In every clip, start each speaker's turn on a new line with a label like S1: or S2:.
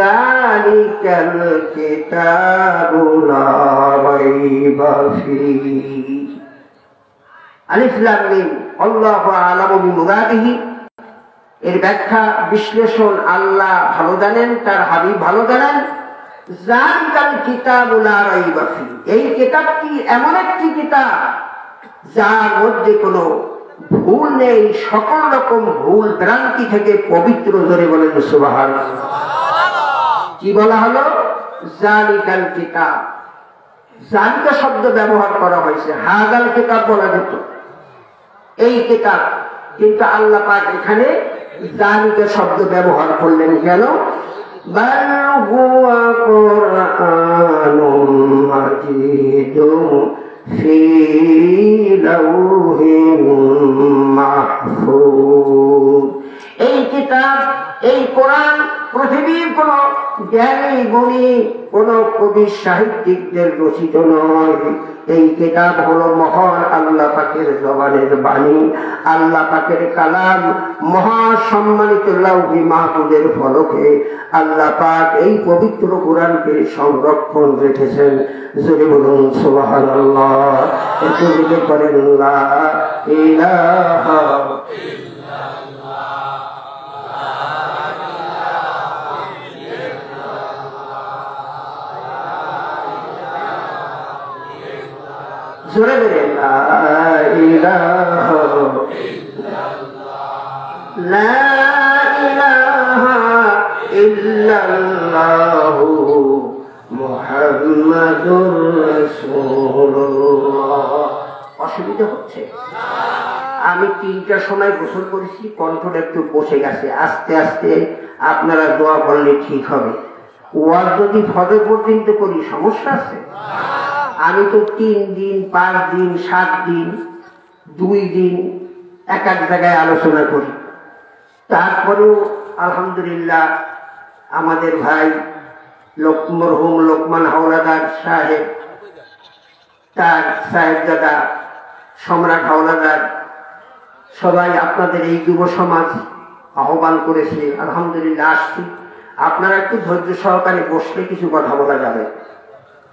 S1: যালিকাল কিতাবু লা রাইবা ফীহি। আলিফ লাম মিম আল্লাহু আ'লামু বিমুরাদিহি। এর ব্যাখ্যা বিশ্লেষণ আল্লাহ ভালো জানেন, তার হাবিব ভালো জানেন। যালিকাল কিতাবু লা রাইবা ফীহি, এই কিতাবটি এমন একটি কিতাব যার মধ্যে কোনো ভুল নেই, সকল রকম ভুল ভ্রান্তি থেকে পবিত্র। ধরে বলেন সুবহানাল্লাহ। কি বলা হলো? যালিকাল কিতাব। যালিকা শব্দ ব্যবহার করা হয়েছে, হাযাল কিতাব বলা যেত, এই কিতাব। কিন্তু আল্লাহ পাক এখানে যালিকা শব্দ ব্যবহার করলেন কেন? বাল হুয়া কুরআনুম মাজিদুন ফি লাউহিন মাহফুজ। এই কিতাব, এই কোরআন পৃথিবীর কোন জ্ঞানী গুণী, কোন কবি সাহিত্যিকদের রচিত নয়। এই কিতাব হলো মহান আল্লাহ পাকের জবানের বাণী, আল্লাহ পাকের কালাম। মহা সম্মানিত লাউহি মাহফুজের ফলকে আল্লাহ পাক এই পবিত্র কোরআনকে সংরক্ষণ রেখেছেন। জোরে বলুন সুবহানাল্লাহ। একটু জিকির করেন লা ইলাহা জোরে বলেন লা ইলাহা লা ইলাহা ইল্লাল্লাহু মুহাম্মাদুর রাসূলুল্লাহ। অসুবিধা হচ্ছে? আমি 3টার সময় গোসল করেছি, কণ্ঠটা একটু বসে গেছে। আস্তে আস্তে আপনারা দোয়া করলে ঠিক হবে। ওয়াজ যদি ফজর পর্যন্ত করি সমস্যা আছে? আমি তো 3 দিন 5 দিন 7 দিন 2 দিন এক এক জায়গায় আলোচনা করি। তারপরেও আলহামদুলিল্লাহ আমাদের ভাই মরহুম লোকমান হাওলাদার সাহেব, তার সাহেবজাদা সম্রাট হাওলাদার, সবাই আপনাদের এই যুব সমাজ আহ্বান করেছে। আলহামদুলিল্লাহ আসছি। আপনারা একটু ধৈর্য সহকারে বসলে কিছু কথা বলা যাবে,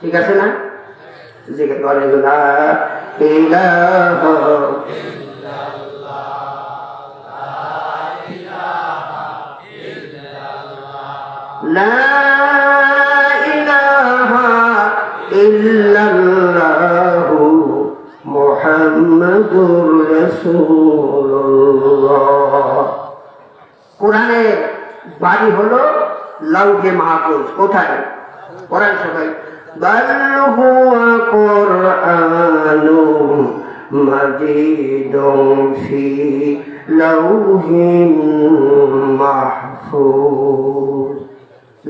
S1: ঠিক আছে না? জিকির করেন লা ইলাহা লা ইলাহা ইল্লাল্লাহু মুহাম্মাদুর রাসূলুল্লাহ। কোরআনের বাড়ি হলো লাউহে মাহফুজ। কোথায়? কোরআন সবাই বাল হুয়া কুরআনুম মাজিদুন ফি লাউহিন মাহফুজ।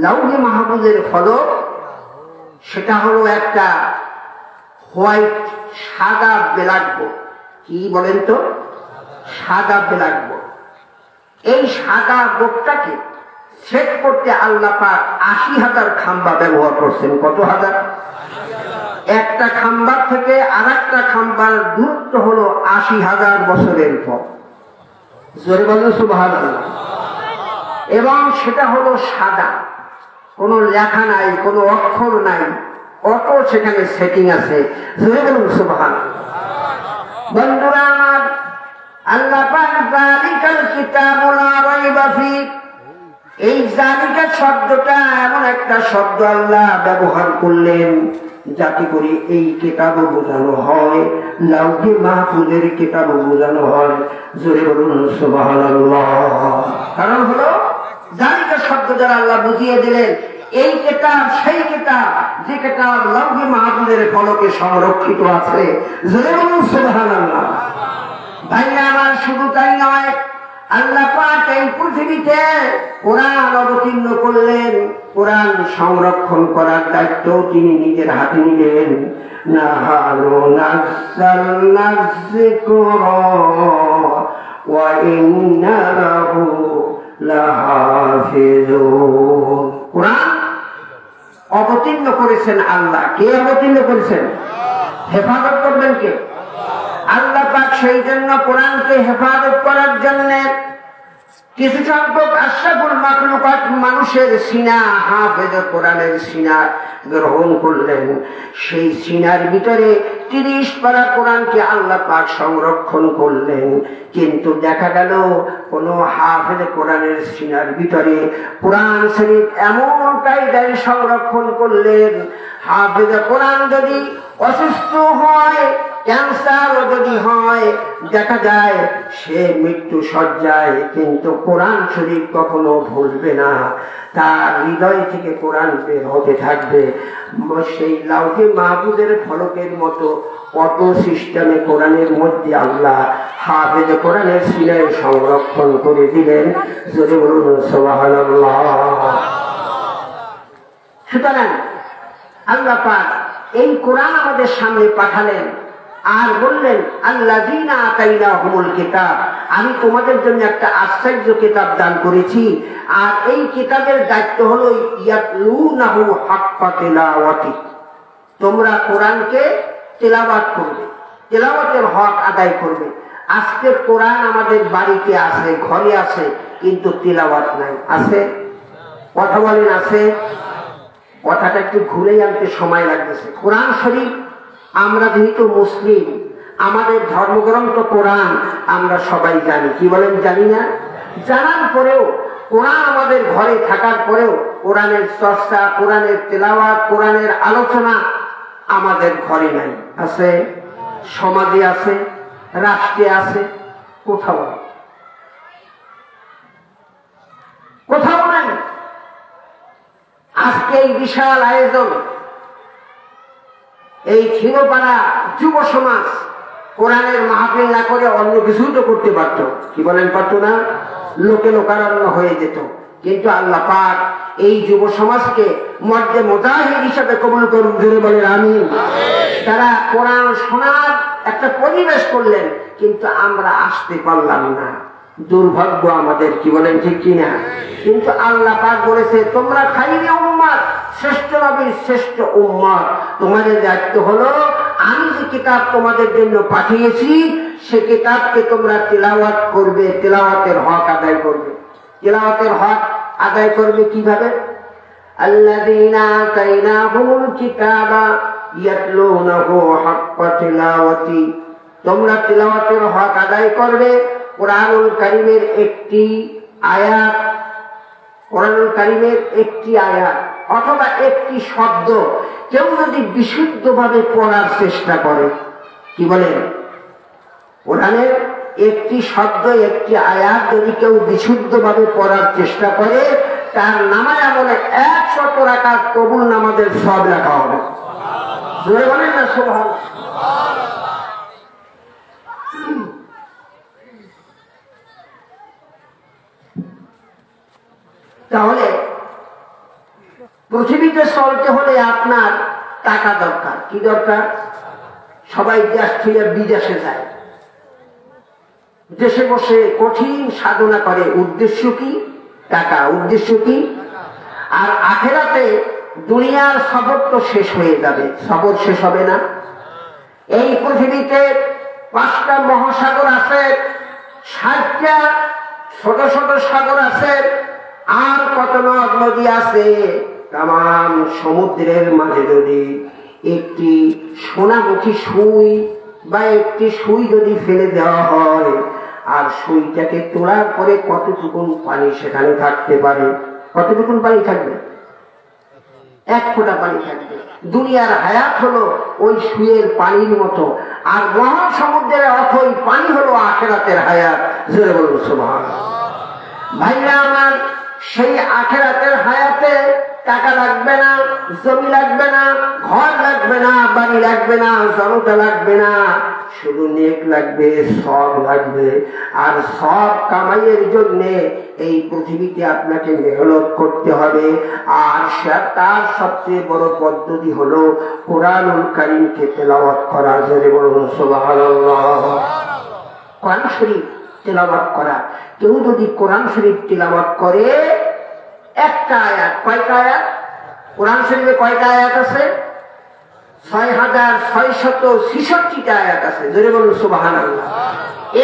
S1: লাউহে মাহফুজের ফলক, সেটা হলো একটা হোয়াইট সাদা ব্ল্যাকবোর্ড। কি বলেন তো? সাদা ব্ল্যাকবোর্ড। এই সাদা বোর্ডটাকে সেট করতে আল্লাহ পাক ৮০,০০০ খাম্বা ব্যবহার করছেন। কত হাজার? একটা খাম্বার থেকে আর একটা খাম্বার দূরত্ব হলো ৮০,০০০ বছরের পর। জোরে বলেন সুবহানাল্লাহ। এবং সেটা হলো সাদা, কোনো লেখা নাই, কোনো অক্ষর নাই, অটো সেখানে সেটিং আছে। জোরে বলুন সুবহানাল্লাহ। বন্ধুরা আমার, আল্লাহ পাক যালিকাল কিতাবু লা রাইবা ফীহি, এই যালিকা শব্দটা এমন একটা শব্দ আল্লাহ ব্যবহার করলেন যাতে করে এই কিতাবও বোঝানো হয়, লাউহে মাহফুজের কিতাবও বোঝানো হয়। জোরে বলুন সুবহানাল্লাহ। কারণ হলো যালিকা শব্দ যারা আল্লাহ বুঝিয়ে দিলেন, এই কিতাব সেই কিতাব যে কিতাব লাউহে মাহফুজের ফলকে সংরক্ষিত আছে। জোরে বলুন সুবহানাল্লাহ। ভাইরা আমার, শুধু তাই নয়, আল্লাহ পাক এই পৃথিবীতে কোরআন অবতীর্ণ করলেন। কোরআন সংরক্ষণ করার দায়িত্ব তিনি নিজের হাতে নিলেন। নাহানু নাযালনা যিকরা ওয়া ইন্না লাহু লাহাফিজুন। কোরআন অবতীর্ণ করেছেন আল্লাহ। কে অবতীর্ণ করেছেন? হেফাজত করবেন কে? আল্লাহ পাক। সেই জন্য কোরআনকে হেফাজত করার জন্য কিছু সংখ্যক আশরাফুল মাখলুকাত মানুষের সিনা হাফেজ কোরআনের সিনা গ্রহণ করলেন। সেই সিনার ভিতরে 30 পারা কোরআনকে আল্লাহ পাক সংরক্ষণ করলেন। কিন্তু দেখা গেল কোন হাফেজ কোরআনের সিনার ভিতরে কোরআন শরীফ এমন কায়দায় সংরক্ষণ করলেন, হাফেজ কোরআন যদি অসুস্থ হয়, ক্যান্সার যদি হয়, দেখা যায় সে মৃত্যু সজ্জায়, কিন্তু কোরআন শরীফ কখনো ভুলবে না, তার হৃদয় থেকে কোরআন বের হতে থাকবে। সেই লাউহে মাহফুজের ফলকের মতো অটো সিস্টেমে কোরআনের মধ্যে আল্লাহ হাফেজ কোরআনের সিনায় সংরক্ষণ করে দিলেন। যদি বলুন সুবহানাল্লাহ। সুতরাং আল্লাহ পাক এই কোরআন আমাদের সামনে পাঠালেন আর বললেন, আল্লাযীনা আতাইনাহুমুল কিতাব, আমি তোমাদের জন্য একটা আশ্চর্য কিতাব দান করেছি, আর এই কিতাবের দায়িত্ব হলো ইয়াতলুনাহু হাক্কা তিলাওয়াতি, তোমরা কোরআনকে তেলাওয়াত করবে, তেলাওয়াতের হক আদায় করবে। আজকে কোরআন আমাদের বাড়িতে আছে, ঘরে আছে, কিন্তু তেলাওয়াত নাই। আছে? কথা বলেন আছে? কথাটা একটু ঘুরে আনতে সময় লাগতেছে। কোরআন শরীফ, আমরা যেহেতু মুসলিম, আমাদের ধর্মগ্রন্থ কোরআন আমরা সবাই জানি। কি বলেন? জানি না? জানার পরেও, কোরআন আমাদের ঘরে থাকার পরেও কোরআনের চর্চা, কোরআনের তেলাওয়াত, কোরআনের আলোচনা আমাদের ঘরে নাই। আছে? সমাজে আছে, রাষ্ট্রে আছে, কোথাও নেই, কোথাও নাই। আজকে এই বিশাল আয়োজন, এই ক্ষীরপাড়া যুব সমাজ কোরআনের মাহফিল না করে অন্য কিছু তো করতে পারত। কি বলেন? পারত না? লোকে লোকারণ্য হয়ে যেত। কিন্তু আল্লাহ পাক এই যুব সমাজকে মর্দে মুজাহিদ হিসাবে কবুল করুন। জোরে বলেন আমিন। তারা কোরআন শোনার একটা পরিবেশ করলেন, কিন্তু আমরা আসতে পারলাম না। দুর্ভাগ্য আমাদের। কি বলেন? ঠিক কিনা? কিন্তু আল্লাহ পাক বলেছে, তোমরা খাইরে উম্মাত, শ্রেষ্ঠ নবীর শ্রেষ্ঠ উম্মত, তোমাদের দায়িত্ব হলো আমি যে কিতাব তোমাদের জন্য পাঠিয়েছি সে কিতাবকে তোমরা তিলাওয়াত করবে, তিলাওয়াতের হক আদায় করবে। তিলাওয়াতের হক আদায় করবে কিভাবে? আল্লাযীনা আতাইনাহুমুল কিতাবা ইয়াতলুনাহু হাক্কা তিলাওয়াতি, তোমরা তিলাওয়াতের হক আদায় করবে। কোরআনুল কারীমের একটি আয়াত, কোরআনুল কারীমের একটি আয়াত অথবা একটি শব্দ কেউ যদি বিশুদ্ধভাবে পড়ার চেষ্টা করে, কি বলেন? কোরআনের একটি শব্দ, একটি আয়াত যদি কেউ বিশুদ্ধভাবে পড়ার চেষ্টা করে, তার নামায় আমলে 100 রাকাত কবুল নামাজের সওয়াব লেখা হবে। জোরে বলেন না সুবহানাল্লাহ। তাহলে পৃথিবীতে চলতে হলে আপনার টাকা দরকার। কি দরকার? সবাই দেশ থেকে বিদেশে যায়, দেশে বসে কঠিন সাধনা করে। উদ্দেশ্য কি? টাকা। উদ্দেশ্য কি? আর আখেরাতে দুনিয়ার সবর তো শেষ হয়ে যাবে, সবর শেষ হবে না। এই পৃথিবীতে 5টা মহাসাগর আছে, 60টা ছোট ছোট সাগর আছে, আর কত নদ নদী আছে। তাম সমুদ্রের মাঝে যদি একটি সোনামুখী সুই বা একটি সুই যদি ফেলে দেওয়া হয়, আর সুইটাকে তোলার পরে কতটুকুন পানি সেখানে থাকতে পারে? কতটুকুন পানি থাকবে? 1 ফোঁটা পানি থাকবে। দুনিয়ার হায়াত হলো ওই সুইয়ের পানির মতো, আর মহাসমুদ্রের অথই পানি হলো আখিরাতের হায়াত। জোরে বলুন সুবহানাল্লাহ। ভাইরা আমার, সেই আখিরাতের হায়াতে টাকা লাগবে না, জমি লাগবে না, ঘর লাগবে না, বাড়ি লাগবে না, জনতা লাগবে না, শুধু নেক লাগবে, সব লাগবে। আর সব কামাইয়ের জন্য এই পৃথিবীতে আপনাকে মেহনত করতে হবে। আর তার সবচেয়ে বড় পদ্ধতি হলো কোরআনুল কারীমকে তেলাওয়াত করা। জোরে বলুন সুবহানাল্লাহ। কোরআন শরীফ তেলাওয়াত করা। কেউ যদি কোরআন শরীফ তেলাওয়াত করে, একটা আয়াত, কয়টা আয়াত? কোরআন শরীফে কয়টা আয়াত আছে? 6666টা আয়াত আছে। জোরে বলুন সুবহানাল্লাহ।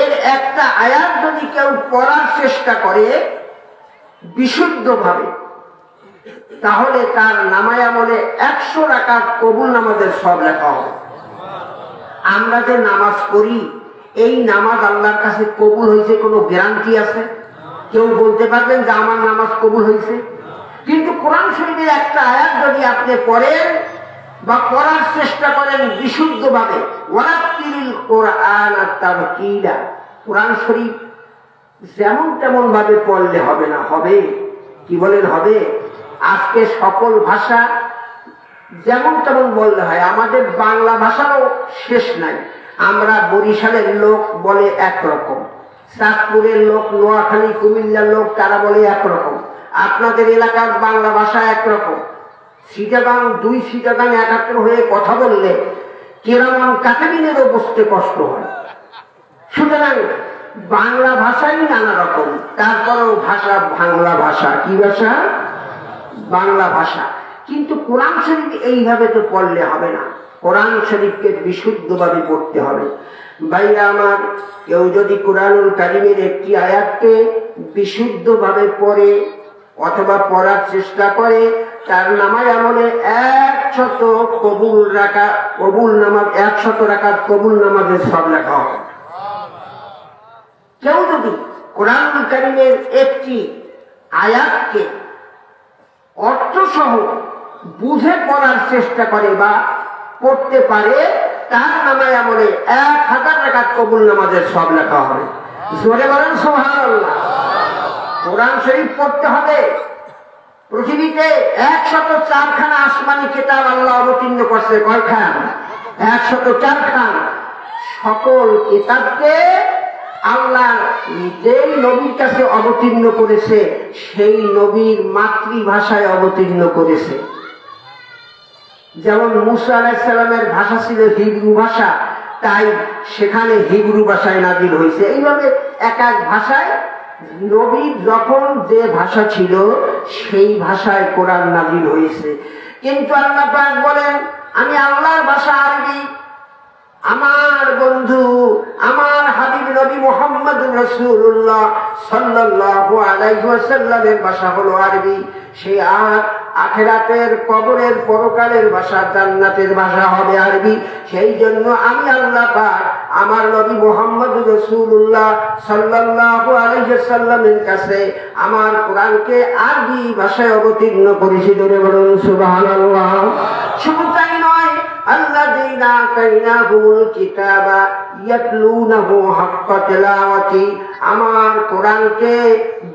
S1: এর একটা আয়াত যদি কেউ পড়ার চেষ্টা করে বিশুদ্ধভাবে, তাহলে তার নামায় আমলে 100 রাকাত কবুল নামাজের সব লেখা হবে। আমরা যে নামাজ পড়ি, এই নামাজ আল্লাহর কাছে কবুল হয়েছে কোনো গ্যারান্টি আছে? কেউ বলতে পারবেন যে আমার নামাজ কবুল হয়েছে? কিন্তু কোরআন শরীফের একটা আয়াত যদি আপনি পড়েন বা পড়ার চেষ্টা করেন বিশুদ্ধভাবে, ওয়ারাত্তিলিল কোরআন তারতিলা, কোরআন শরীফ যেমন তেমন ভাবে পড়লে হবে না, হবে কি বলেন? হবে। আজকে সকল ভাষা যেমন তেমন বললে হয়, আমাদের বাংলা ভাষারও শেষ নাই। আমরা বরিশালের লোক বলে একরকম, চাঁদপুরের লোক, নোয়াখালী কুমিল্লার লোক তারা বলে একরকম, আপনাদের এলাকার বাংলা ভাষা একরকম। চিটাগাং, 2 চিটাগাং একাত্র হয়ে কথা বললে কেরামান কাতাবিনেরও বুঝতে কষ্ট হয়। সুতরাং বাংলা ভাষাই নানা রকম, তারপরেও ভাষা বাংলা ভাষা। কি ভাষা? বাংলা ভাষা। কিন্তু কোরআন শরীফ এইভাবে তো পড়লে হবে না, কোরআন শরীফকে বিশুদ্ধভাবে পড়তে হবে। ভাইরা আমার, কেউ যদি কোরআনুল কারীমের একটি আয়াতকে বিশুদ্ধভাবে পড়ে অথবা পড়ার চেষ্টা করে, তার নামায় আমলে 100 কবুল নামাজ, 100 রাকাত কবুল নামাজের সব লেখা হবে। কেউ যদি কোরআনুল কারীমের একটি আয়াতকে অর্থসহ বুঝে পড়ার চেষ্টা করে বা পড়তে পারে, তার নামায় আমলে 1000 রাকাত কবুল নামাজের সব লেখা হবে। জোরে বলেন সুবহানাল্লাহ। কোরআন শরীফ পড়তে হবে। পৃথিবীতে 104 খানা আসমানি কিতাব আল্লাহ অবতীর্ণ করছে। কয়খান? 104 খান। সকল কিতাবকে আল্লাহ যেই নবীর কাছে অবতীর্ণ করেছে, সেই নবীর মাতৃভাষায় অবতীর্ণ করেছে। যেমন মুসা আলাইহিস সালামের ভাষা ছিল হিব্রু ভাষা, তাই সেখানে হিব্রু ভাষায় নাজিল হয়েছে। এইভাবে এক এক ভাষায় নবীর যখন যে ভাষা ছিল সেই ভাষায় কোরআন নাজিল হয়েছে। কিন্তু আল্লাহ পাক বলেন, আমি আল্লাহর ভাষা আরবি, আমার বন্ধু আমার হাবিব নবী মুহাম্মদ রাসূলুল্লাহ সাল্লাল্লাহু আলাইহি ওয়াসাল্লামের ভাষা হলো আরবি। সেই আখিরাতের, কবরের, পরকালের ভাষা, জান্নাতের ভাষা হবে আরবি। সেই জন্য আমি আল্লাহ পাক আমার নবী মুহাম্মদ রাসূলুল্লাহ সাল্লাল্লাহু আলাইহি ওয়াসাল্লামের কাছে আমার কোরআনকে আরবি ভাষায় অবতীর্ণ করেছি। ধরে বলুন সুবহানাল্লাহ। শুধু তাই নয়, আল্লাযীনা আতাইনাহুমুল কিতাবা ইয়াতলুনাহু হাক্কা তিলাওয়াতি, আমার কোরআনকে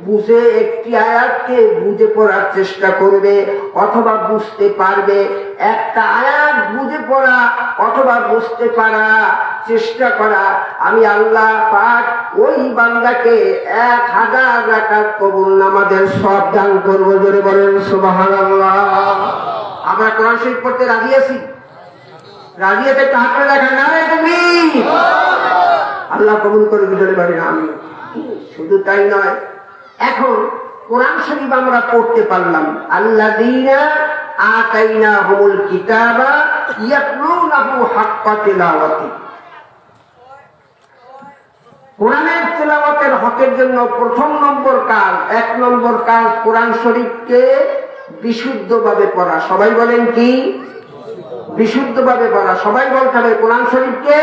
S1: বুঝে, একটি আয়াতকে বুঝে পড়ার চেষ্টা করবে অথবা বুঝতে পারবে। একটা আয়াত বুঝে পড়া অথবা বুঝতে পারা, চেষ্টা করা, আমি আল্লাহ পাক ওই বান্দাকে 1000 রাকাত কবুল নামাজের সওয়াব দান করব। জোরে বলেন সুবহানাল্লাহ। আমরা কোরআন শরীফ পড়তে রাজি আছি? রাজি আছে? হাতে দেখা না তুমি আল্লাহ কবুল করবে। জোরে বলেন আমি। শুধু তাই নয়, এখন কোরআন শরীফ আমরা পড়তে পারলাম, আল্লাযীনা আতাইনাহুমুল কিতাবা ইয়াতলুনাহু হাক্কা তিলাওয়াতি। কোরআনের তেলাওয়াতের হকের জন্য প্রথম নম্বর কাজ, 1 নম্বর কাজ, কোরআন শরীফকে বিশুদ্ধভাবে পড়া। সবাই বলেন কি? বিশুদ্ধভাবে পড়া। সবাই বলতে হবে কোরআন শরীফকে।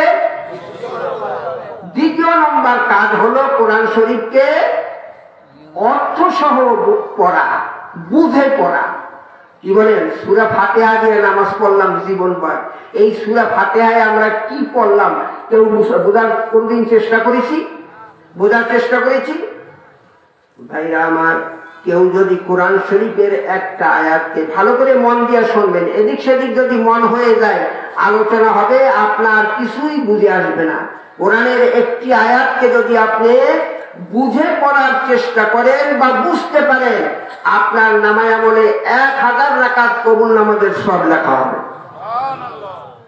S1: দ্বিতীয় নম্বর কাজ হলো কোরআন শরীফকে অর্থসহ পড়া, বুঝে পড়া। কি বলেন? সূরা ফাতিহা দিয়ে নামাজ পড়লাম জীবনভর, এই সূরা ফাতিহায় আমরা কি পড়লাম কেউ বোঝার কোনদিন চেষ্টা করেছি? বোঝার চেষ্টা করেছি? ভাইরা আমার, কেউ যদি কোরআন শরীফের একটা আয়াতকে ভালো করে মন দিয়ে শুনবেন, এদিক সেদিক যদি মন হয়ে যায়, আলোচনা হবে, আপনার কিছুই বুঝে আসবে না। কোরআনের একটি আয়াতকে যদি আপনি বুঝে পড়ার চেষ্টা করেন বা বুঝতে পারেন, আপনার নামায় আমলে 1000 রাকাত কবুল নামাজের সওয়াব লেখা হবে।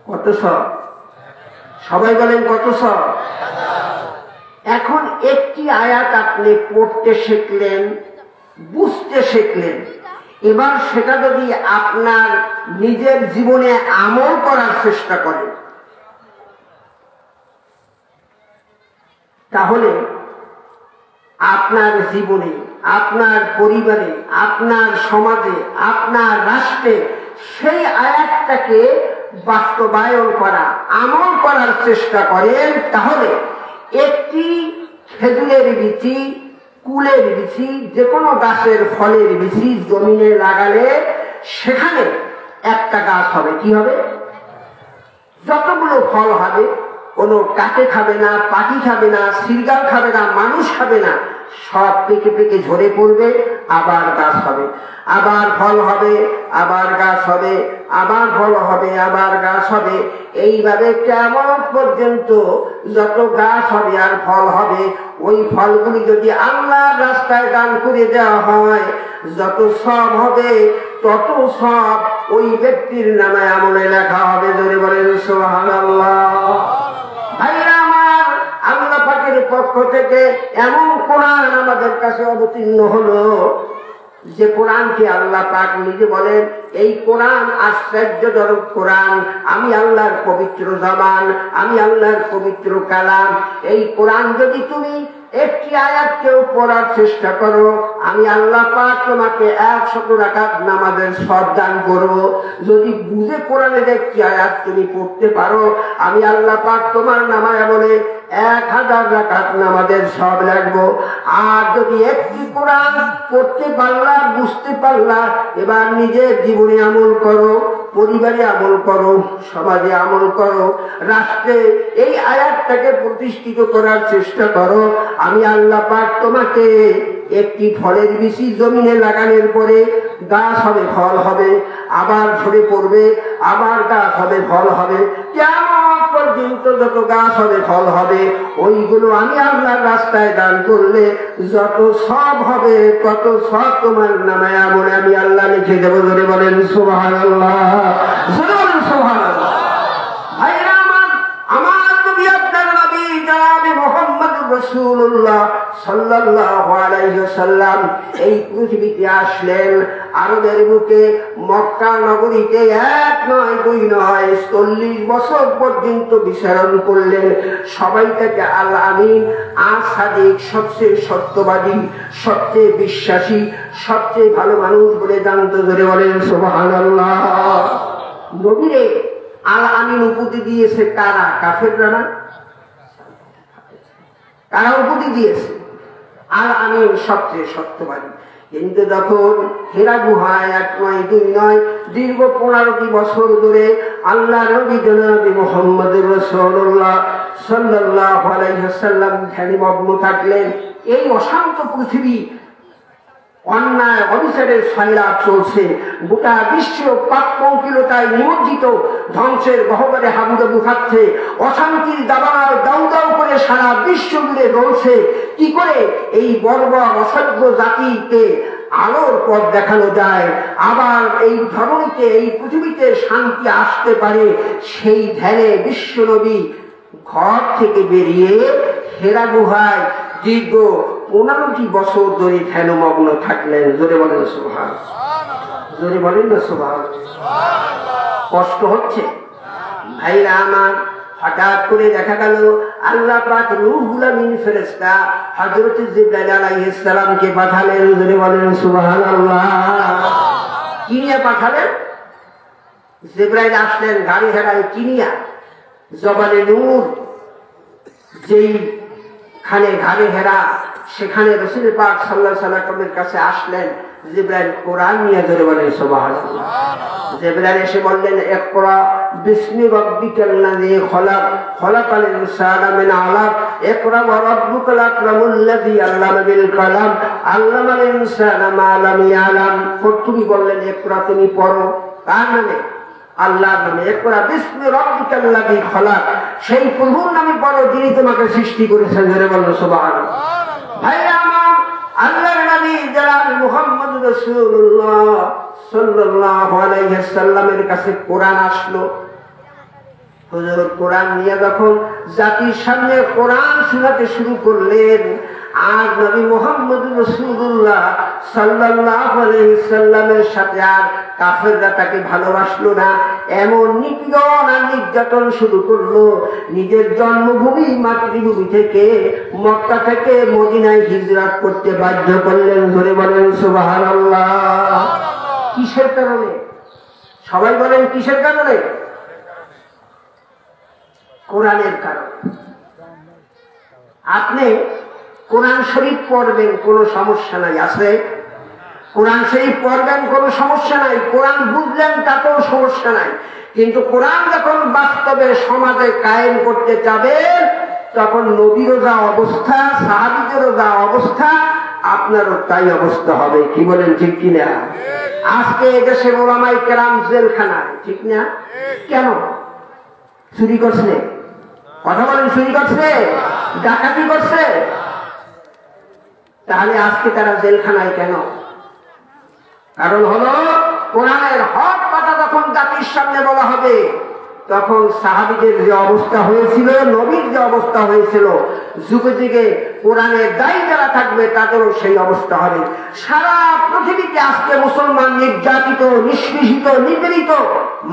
S1: কত সওয়াব? সবাই বলেন কত সওয়াব? এখন একটি আয়াত আপনি পড়তে শিখলেন, বুঝতে শিখলেন, এবার সেটা যদি আপনার নিজের জীবনে আমল করার চেষ্টা করেন, তাহলে আপনার জীবনে, আপনার পরিবারে, আপনার সমাজে, আপনার রাষ্ট্রে সেই আয়াতটাকে বাস্তবায়ন করা, আমল করার চেষ্টা করেন, তাহলে একটি খেজুরের বিচি, কুলের বিচি, যে কোনো গাছের ফলের বিচি জমিনে লাগালে সেখানে একটা গাছ হবে। কি হবে? যতগুলো ফল হবে, কোনো কাকে খাবে না, পাখি খাবে না, শৃগাল খাবে না, মানুষ খাবে না, সব পেকে পেকে ঝরে পড়বে, আবার গাছ হবে, আবার ফল হবে, আবার গাছ হবে, আবার ফল হবে, আবার গাছ হবে। এইভাবে কেমন পর্যন্ত যত গাছ হবে আর ফল হবে, ওই ফলগুলি যদি আল্লাহর রাস্তায় দান করে দেওয়া হয়, যত সব হবে তত সব ওই ব্যক্তির নামে আমলে লেখা হবে। জোরে বলেন সুবহানাল্লাহ। ভাইরা আমার, আল্লাহ পাকের পক্ষ থেকে এমন কোরআন আমাদের কাছে অবতীর্ণ হলো, যে কোরআনকে আল্লাহ পাক নিজে বলেন, এই কোরআন আশ্চর্যজনক কোরআন, আমি আল্লাহর পবিত্র জবান, আমি আল্লাহর পবিত্র কালাম। এই কোরআন যদি তুমি একটি আয়াতকেও পড়ার চেষ্টা করো, আমি আল্লাহ পাক তোমাকে 100 রাকাত নামাজের সওয়াব দান করব। যদি বুঝে কোরআনের একটি আয়াত তুমি পড়তে পারো, আমি আল্লাহ পাক তোমার নামায় বলে 1000 রাকাত নামাজের সওয়াব রাখবো। আর যদি একটি কোরআন পড়তে পারলা, বুঝতে পারলা, এবার নিজের জীবনে আমল করো, পরিবারে আমল করো, সমাজে আমল করো, রাষ্ট্রে এই আয়াতটাকে প্রতিষ্ঠিত করার চেষ্টা করো, আমি আল্লাহ পাক তোমাকে একটি ফলের বিচি জমিনে লাগানোর পরে গাছ হবে, ফল হবে, আবার ঝরে পড়বে, আবার গাছ হবে, ফল হবে, কেমন পর্যন্ত যত গাছ হবে, ফল হবে, ওইগুলো আমি আল্লাহর রাস্তায় দান করলে যত সব হবে তত সব তোমার নামে আমলে আমি আল্লাহ লিখে দেবো। ধরে বলেন সুবহানাল্লাহ, জোরে বলেন সুবহানাল্লাহ। ভাইরা আমার, আমার নবী আপনার নবী জনাব মুহাম্মদুর রাসূলুল্লাহ সাল্লাল্লাহু আলাইহি ওয়াসাল্লাম এই পৃথিবীতে আসলেন। আরবের বুকে মক্কা নগরীতে 1 নয় 2 নয় 40 বছর পর্যন্ত বিচরণ করলেন। সবাই তাকে আল আমিন, আসাদিক, সবচেয়ে সত্যবাদী, সবচেয়ে বিশ্বাসী, সবচেয়ে ভালো মানুষ বলে জানতো। ধরে বলেন সুবহানাল্লাহ। নবীরে আল আমিন উপাধি দিয়েছে কারা? কাফেররা না? কারা উপাধি দিয়েছে? আল আমিন, সবচেয়ে সত্যবাদী। কিন্তু যখন হেরা গুহায় 1 নয় 2 নয় দীর্ঘ 15টি বছর ধরে আল্লাহ নবী জনাব মুহাম্মদুর রাসূলুল্লাহ সাল্লাল্লাহু আলাইহি ওয়াসাল্লাম ধ্যানে মগ্ন থাকলেন, এই অশান্ত পৃথিবী অন্যায় অবিচারের সয়লাব চলছে, গোটা বিশ্ব পাপপঙ্কিলতায় নিমজ্জিত, ধ্বংসের গহ্বরে হাবুডুবু খাচ্ছে, অশান্তির দাবানল দাউ দাউ করে সারা বিশ্ব জুড়ে জ্বলছে। কি করে এই বর্বর অসভ্য জাতিকে আলোর পথ দেখানো যায়, আবার এই ধরনীতে, এই পৃথিবীতে শান্তি আসতে পারে, সেই ধ্যানে বিশ্বনবী ঘর থেকে বেরিয়ে হেরা গুহায় দীর্ঘ 15টি বছর ধরে ধ্যানমগ্ন থাকলেন। জোরে বলেন সুবহানাল্লাহ, জোরে বলেন না সুবহানাল্লাহ। কষ্ট হচ্ছে ভাইরা আমার। হঠাৎ করে দেখা গেল আল্লাহ পাক রূহুল আমিন ফেরেশতা হযরত জিবরাইল আলাইহিস সালামকে পাঠালেন। জোরে বলেন সুবহানাল্লাহ। কি নিয়ে পাঠালেন? জিবরাইল আসলেন গাড়ি ঘোড়ায় কিনিয়া জবানে নূর, যেইখানে ঘাড়ে হেরা, সেখানে রাসূল পাক সাল্লাল্লাহু আলাইহি ওয়াসাল্লামের কাছে আসলেন। জিবরাইল কোরআন নিয়ে। ধরে বলেন সুবহানাল্লাহ। জিবরাইল এসে বললেন, ইকরা বিসমি রাব্বিকাল্লাযী খলাক, খলাকাল ইনসানা মিন আলাক, ইকরা ওয়া রাব্বুকাল আকরামুল্লাযী আল্লামা বিল কলম, আল্লামাল ইনসানা মা লাম ইয়ালাম। তুমি বললেন ইকরা, তুমি পড়ো। কার নামে? আল্লাহর নামে। ইকরা বিসমি রাব্বিকাল্লাযী খলাক, সেই প্রভুর নামে পড়ো যিনি তোমাকে সৃষ্টি করেছেন। ধরে বলেন সুবহানাল্লাহ। ভাইরা আমার, আল্লাহর নবী জনাব মুহাম্মদুর রাসূলুল্লাহ সাল্লাল্লাহু আলাইহি ওয়াসাল্লামের কাছে কোরআন আসলো। হুজুর কোরআন নিয়ে যখন জাতির সামনে কোরআন শোনাতে শুরু করলেন, আর নবী মুহাম্মদ রাসূলুল্লাহ সাল্লাল্লাহু আলাইহি সাল্লামের সাথে আর কাফেররা তাকে ভালোবাসলো না, এমন নিপীড়ন আর নির্যাতন শুরু করলো। নিজের জন্মভূমি মাতৃভূমি থেকে মক্কা থেকে মদিনায় হিজরত করতে বাধ্য করলেন। ধরে বলেন সুবহানাল্লাহ। কিসের কারণে? সবাই বলেন কিসের কারণে? কোরআনের কারণে। আপনি কোরআন শরীফ পড়বেন, কোনো সমস্যা নাই, আছে? কোরআন শরীফ পড়বেন, কোনো সমস্যা নাই, কোরআন বুঝলেন তাতেও সমস্যা নাই। কিন্তু কোরআন যখন বাস্তবে সমাজে কায়েম করতে যাবেন, তখন নবীরও যা অবস্থা, সাহাবীদেরও যা অবস্থা, আপনারও তাই অবস্থা হবে। কি বলেন ঠিক কিনা? আজকে এদেশে ওলামায়ে কেরাম জেলখানায়, ঠিক না? কেন? চুরি করছে? কথা বলেন, চুরি করছে? ডাকাতি করছে? তাহলে আজকে তারা জেলখানায় কেন? কারণ হলো কোরআনের হক কথা যখন জাতির সামনে বলা হবে, তখন সাহাবীদের যে অবস্থা হয়েছিল, নবীর যে অবস্থা হয়েছিল, যুগে যুগে কোরআনের দায়ী যারা থাকবে তাদেরও সেই অবস্থা হবে। সারা পৃথিবীতে আজকে মুসলমান নির্যাতিত, নিষ্পেষিত, নিপীড়িত,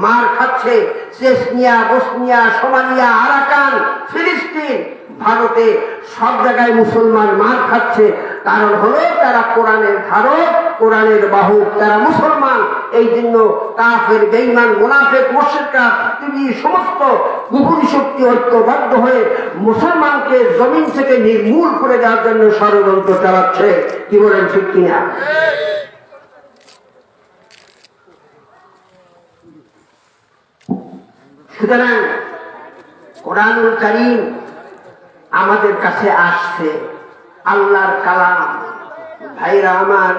S1: মার খাচ্ছে। চেচনিয়া, বসনিয়া, সোমালিয়া, আরাকান, ফিলিস্তিন, ভারতে সব জায়গায় মুসলমান মার খাচ্ছে। কারণ হলো তারা কোরআনের ধারক, কোরআনের বাহক, তারা মুসলমান। এই জন্য কাফের, বেঈমান, মুনাফিক, মুশরিকরা পৃথিবীর সমস্ত গোপন শক্তি ঐক্যবদ্ধ হয়ে মুসলমানকে জমিন থেকে নির্মূল করে দেওয়ার জন্য ষড়যন্ত্র চালাচ্ছে। কি বলেন ঠিক কিনা? সুতরাং কোরআনুল কারীম আমাদের কাছে আসছে, আল্লাহর কালাম। ভাইরা আমার,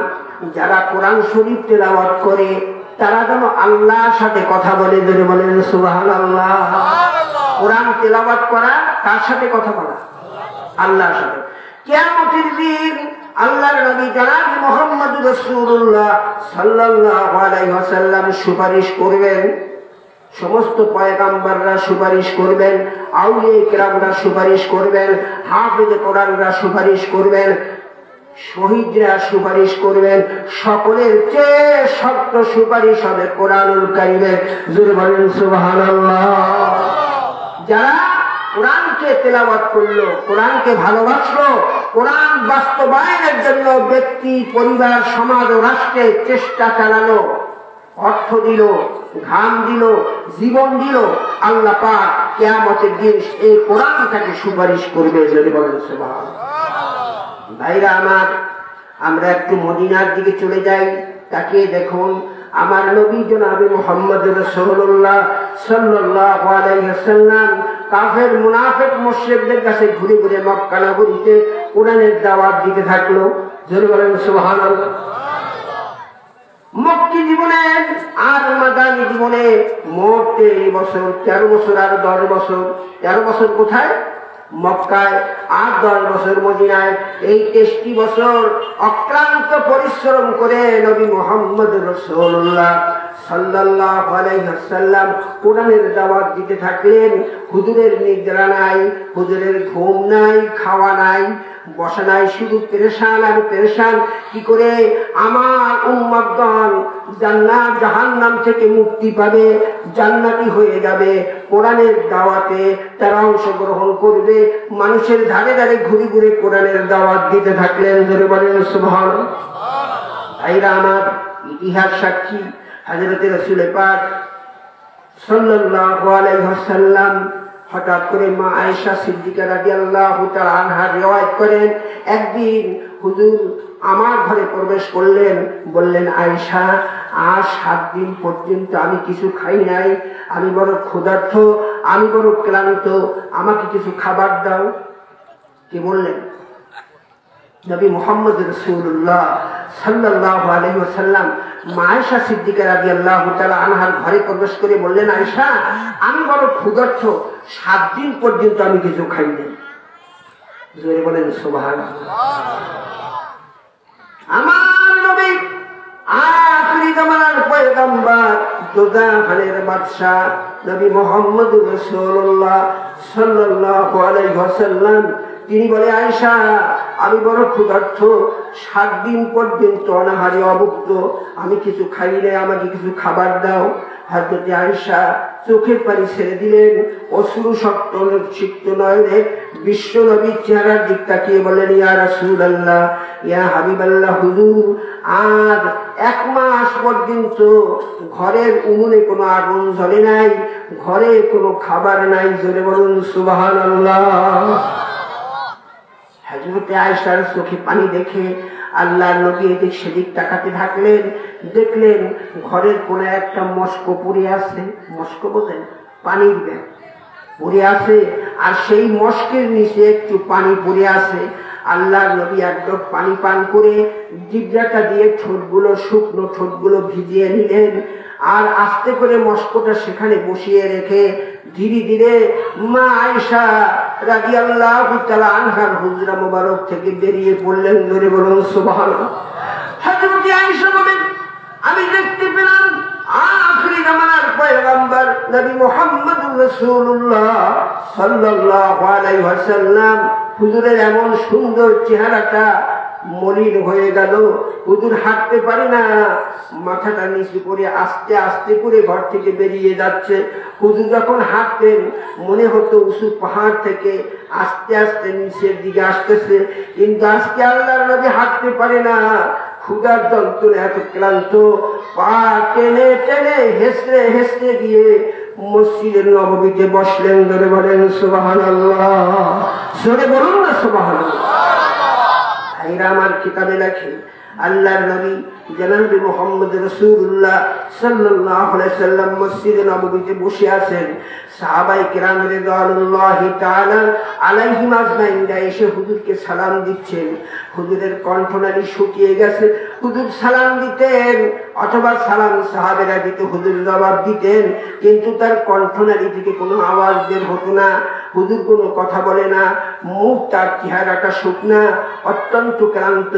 S1: যারা কোরআন শরীফ তেলাওয়াত করে তারা যেন আল্লাহর সাথে কথা বলে। ধরে বলেন সুবহানাল্লাহ। কোরআন তেলাওয়াত করা কার সাথে কথা বলা? আল্লাহর সাথে। কিয়ামতের দিন আল্লাহর নবী জনাব মুহাম্মদ রাসূলুল্লাহ সাল্লাল্লাহু আলাইহি ওয়াসাল্লাম সুপারিশ করবেন, সমস্ত পয়গাম্বররা সুপারিশ করবেন, আউলিয়া কিরামরা সুপারিশ করবেন, হাফেজ কোরআনরা সুপারিশ করবেন, শহীদরা সুপারিশ করবেন। সকলের চেয়ে শক্ত সুপারিশ হবে কোরআনুল কারীমের। জোরে বলেন সুবহানাল্লাহ। যারা কোরআনকে তেলাওয়াত করলো, কোরআনকে ভালোবাসলো, কোরআন বাস্তবায়নের জন্য ব্যক্তি, পরিবার, সমাজ ও রাষ্ট্রে চেষ্টা চালালো, অর্থ দিল, ঘাম দিল, জীবন দিল, আল্লাহ পাক কিয়ামতের দিন এই কোরআনটাকে সুপারিশ করবে। যদি বলেন সুবহানাল্লাহ। ভাইরা আমার, আমরা একটু মদিনার দিকে চলে যাই। তাকিয়ে দেখুন, আমার নবী জনাবে মুহাম্মদ রাসূলুল্লাহ সাল্লাল্লাহু আলাইহি ওয়াসাল্লাম কাফের, মুনাফিক, মুশরিকদের কাছে ঘুরে ঘুরে মক্কা নগরীতে কোরআনের দাওয়াত দিতে থাকলো। জোরে বলেন সুবহানাল্লাহ। মক্কি জীবনে আর মাদানী জীবনে মোট 13 বছর, 13 বছর আর 10 বছর। 13 বছর কোথায়? মক্কায়, আর 10 বছর মদিনায়। এই 23 বছর অক্লান্ত পরিশ্রম করে নবী মুহাম্মদ রাসূলুল্লাহ সাল্লাল্লাহু আলাইহি ওয়াসাল্লাম কোরআনের দাওয়াত দিতে থাকলেন। হুজুরের নিদ্রা নাই, হুজুরের ঘুম নাই, খাওয়া নাই, বসা নাই, শুধু পেরেশান আর পেরেশান। কি করে আমার উম্মতগণ জান্নাত জাহান্নাম থেকে মুক্তি পাবে, জান্নাতি হয়ে যাবে। কোরআনের দাওয়াতে তারা অংশগ্রহণ করবে। মানুষের ধারে ধারে ঘুরে ঘুরে কোরআনের দাওয়াত দিতে থাকলেন। ধরে বলেন সুবহানাল্লাহ। ভাইরা আমার, ইতিহাস সাক্ষী, হযরত রাসূল পাক সাল্লাল্লাহু আলাইহি ওয়াসাল্লাম হঠাৎ করে মা আয়েশা সিদ্দিকা রাদিয়াল্লাহু তাআলা আনহা রিওয়ায়াত করেন, একদিন হুজুর আমার ঘরে প্রবেশ করলেন, বললেন, আয়েশা, আজ 7 দিন পর্যন্ত আমি কিছু খাই নাই, আমি বড় ক্ষুধার্ত, আমি বড় ক্লান্ত, আমাকে কিছু খাবার দাও। কি বললেন? নবী মুহাম্মদ রাসূলুল্লাহ সাল্লাল্লাহু আলাইহি ওয়াসাল্লাম মা আয়েশা সিদ্দিকা রাদিয়াল্লাহু তাআলা আনহার ঘরে প্রবেশ করে বললেন, আয়েশা, আমি বড় ক্ষুধার্ত, 7 দিন পর্যন্ত আমি কিছু খাই নাই। জোরে বলেন সুবহানাল্লাহ। আমার নবী আখিরি জামানার পয়গম্বর, দুজাহানের বাদশা নবী মুহাম্মদ রাসূলুল্লাহ সাল্লাল্লাহু আলাইহি ওয়াসাল্লাম তিনি বলে, আয়েশা, আমি বড় ক্ষুধার্ত, 7 দিন পর্যন্ত অনাহারে অভুক্ত, আমি কিছু খাই নাই, আমাকে কিছু খাবার দাও। হযরতে আয়েশা চোখের পানি ছেড়ে দিলেন, অশ্রু সিক্ত নয়নে বিশ্ব নবীর চেহারার দিক তাকিয়ে বলেন, ইয়া রাসূলুল্লাহ, ইয়া হাবিবাল্লাহ, হুজুর আজ 1 মাস পর্যন্ত ঘরের উনুনে কোনো আগুন জ্বলে নাই, ঘরে কোনো খাবার নাই। জোরে বলুন সুবহানাল্লাহ। হযরতে আয়েশার চোখে পানি দেখে আল্লাহর নবী এদিক সেদিক তাকাতে থাকলেন। দেখলেন ঘরের কোনে একটা মস্কো পড়ে আছে, মস্কো বোঝেন, পানির ব্যাগ পড়ে আছে, আর সেই মস্কের নিচে একটু পানি পড়ে আছে। আল্লাহর নবী এক ঢোক পানি পান করে জিহ্বাটা দিয়ে ঠোঁটগুলো, শুকনো ঠোঁটগুলো ভিজিয়ে নিলেন, আর আস্তে করে মস্কোটা সেখানে বসিয়ে রেখে ধীরে ধীরে মা আয়েশা রাদিয়াল্লাহু তাআলা আনহার হুজরা মোবারক থেকে বেরিয়ে পড়লেন। জোরে বলুন সুবহানাল্লাহ। হযরত আয়েশা বলেন, আমি দেখতে পেলাম আখিরি জামানার পয়গম্বর নবী মুহাম্মদুর রাসূলুল্লাহ সাল্লাল্লাহু আলাইহি ওয়াসাল্লাম হুজুরের এমন সুন্দর চেহারাটা মলিন হয়ে গেল। হুজুর হাঁটতে পারে না, মাথাটা নিচু করে আস্তে আস্তে করে ঘর থেকে বেরিয়ে যাচ্ছে। হুজুর যখন হাঁটতেন মনে হতো উঁচু পাহাড় থেকে আস্তে আস্তে নিচের দিকে আসতেছে, কিন্তু আজকে আল্লাহর নবী হাঁটতে পারে না, ক্ষুধার যন্ত্রণে এত ক্লান্ত, পা টেনে টেনে হেসড়ে হেসড়ে গিয়ে মসজিদের নববীতে বসলেন। ধরে বলেন সুবহানাল্লাহ। জোরে বলুন না সুবহানাল্লাহ। ভাইরা আমার, কিতাবে লেখে আল্লাহর নবী জনাবে মুহাম্মদ রাসূলুল্লাহ সাল্লাল্লাহু আলাইহি সাল্লাম মসজিদে নববীতে বসে আছেন। সাহাবায়ে কেরাম রাদিয়াল্লাহু তাআলা আলাইহিম আজমাইন এসে হুজুরকে সালাম দিচ্ছেন। হুজুরের কণ্ঠনালী শুকিয়ে গেছে। হুজুর সালাম দিতেন অথবা সালাম সাহাবেরা দিতে হুজুর জবাব দিতেন, কিন্তু তার কণ্ঠনালী থেকে কোনো আওয়াজ বের হতো না। হুজুর কোনো কথা বলে না, মুখ, তার চেহারাটা শুকনা, অত্যন্ত ক্লান্ত।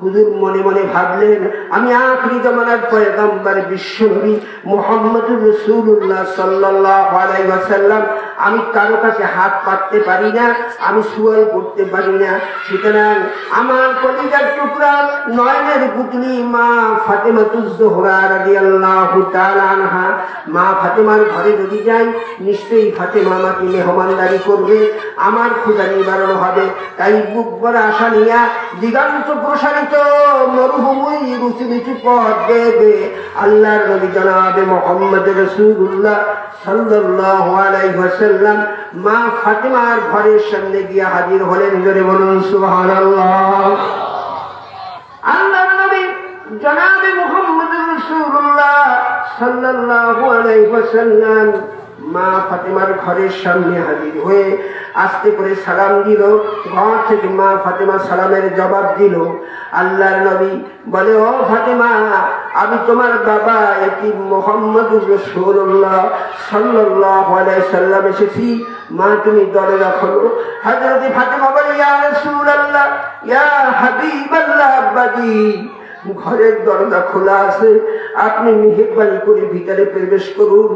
S1: হুজুর মনে মনে ভাবলেন, আমি আখিরি জামানার পয়গম্বর বিশ্বনবী মুহাম্মদুর রাসূলুল্লাহ সাল্লাল্লাহু আলাইহি ওয়াসাল্লাম, আমি কারো কাছে হাত পাততে পারি না, আমি সুয়াল করতে পারি না। সুতরাং আমার কলিজার টুকরা নয়নের পুতলি মা ফাতেমাতুজ জোহরা রাদিয়াল্লাহু তাআলা আনহা, মা ফাতেমার ঘরে যদি যাই নিশ্চয়ই ফাতেমা আমাকে মেহমানদারি করবে, আমার ক্ষুধা নিবারণ হবে। তাই বুক ভরা আশা নিয়া দিগন্ত প্রসারিত মরুভূমি রুচি রুচি পথ দেবে আল্লাহর নবী জনাবে মুহাম্মদ রাসূলুল্লাহ সাল্লাল্লাহু আলাইহি ওয়াসাল্লাম মা ফাতেমার ঘরের সামনে গিয়ে হাজির হলেন। জোরে বলুন সুবহানাল্লাহ। আল্লাহর নবী জনাবে মুহাম্মদ রাসূলুল্লাহ সাল্লাল্লাহু আলাইহি ওয়াসাল্লাম মা ফাতেমার ঘরের সামনে হাজির হয়ে আস্তে করে সালাম দিল। ঘর থেকে মা ফাতেমা সালামের জবাব দিল। আল্লাহর নবী বলে, ও ফাতেমা, আমি তোমার বাবা এতিম মুহাম্মদুর রাসূলুল্লাহ সাল্লাল্লাহু আলাইহি সাল্লাম এসেছি, মা তুমি দরজা খোলো। হযরত ফাতেমা বলে, ইয়া রাসূলুল্লাহ, ইয়া হাবিবাল্লাহ, আব্বাজি ঘরের দরজা খোলা আছে, আপনি মেহেরবানি করে ভিতরে প্রবেশ করুন,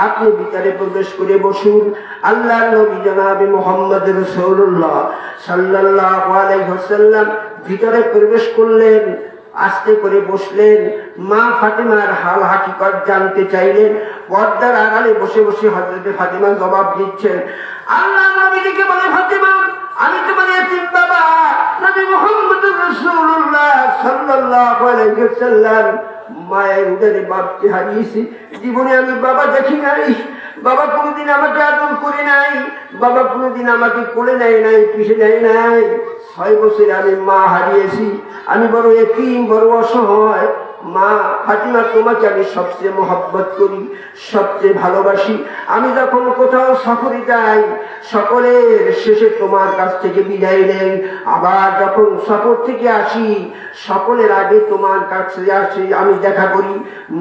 S1: আপনি ভিতরে প্রবেশ করে বসুন। আল্লাহর নবী জনাবে মুহাম্মদ রাসূলুল্লাহ সাল্লাল্লাহু আলাইহি ওয়াসাল্লাম ভিতরে প্রবেশ করলেন, আস্তে করে বসলেন। মা ফাতেমার হাল হাকিকত জানতে চাইলেন। পর্দার আড়ালে বসে বসে হযরত ফাতেমা জবাব দিচ্ছেন। আল্লাহর নবীকে বলে, ফাতেমা, আমি তোমার এতিম বাবা নবী মুহাম্মদ রাসূলুল্লাহ সাল্লাল্লাহু আলাইহি ওয়াসাল্লাম মায়ের উদরে বাপকে হারিয়েছি, জীবনে আমি বাবা দেখি নাই, বাবা কোনোদিন আমাকে আদর করে নাই, বাবা কোনোদিন আমাকে কোলে নেয় নাই, পিছে নেয় নাই। 6 বছরে আমি মা হারিয়েছি, আমি বড় এতিম, বড় অসহায়। মা ফাতিমা, তোমাকে আমি সবচেয়ে মহব্বত করি, সবচেয়ে ভালোবাসি। আমি যখন কোথাও সফরে যাই সকলের শেষে তোমার কাছ থেকে বিদায় নেই, আবার যখন সফর থেকে আসি সকলের আগে তোমার কাছে আসি, আমি দেখা করি।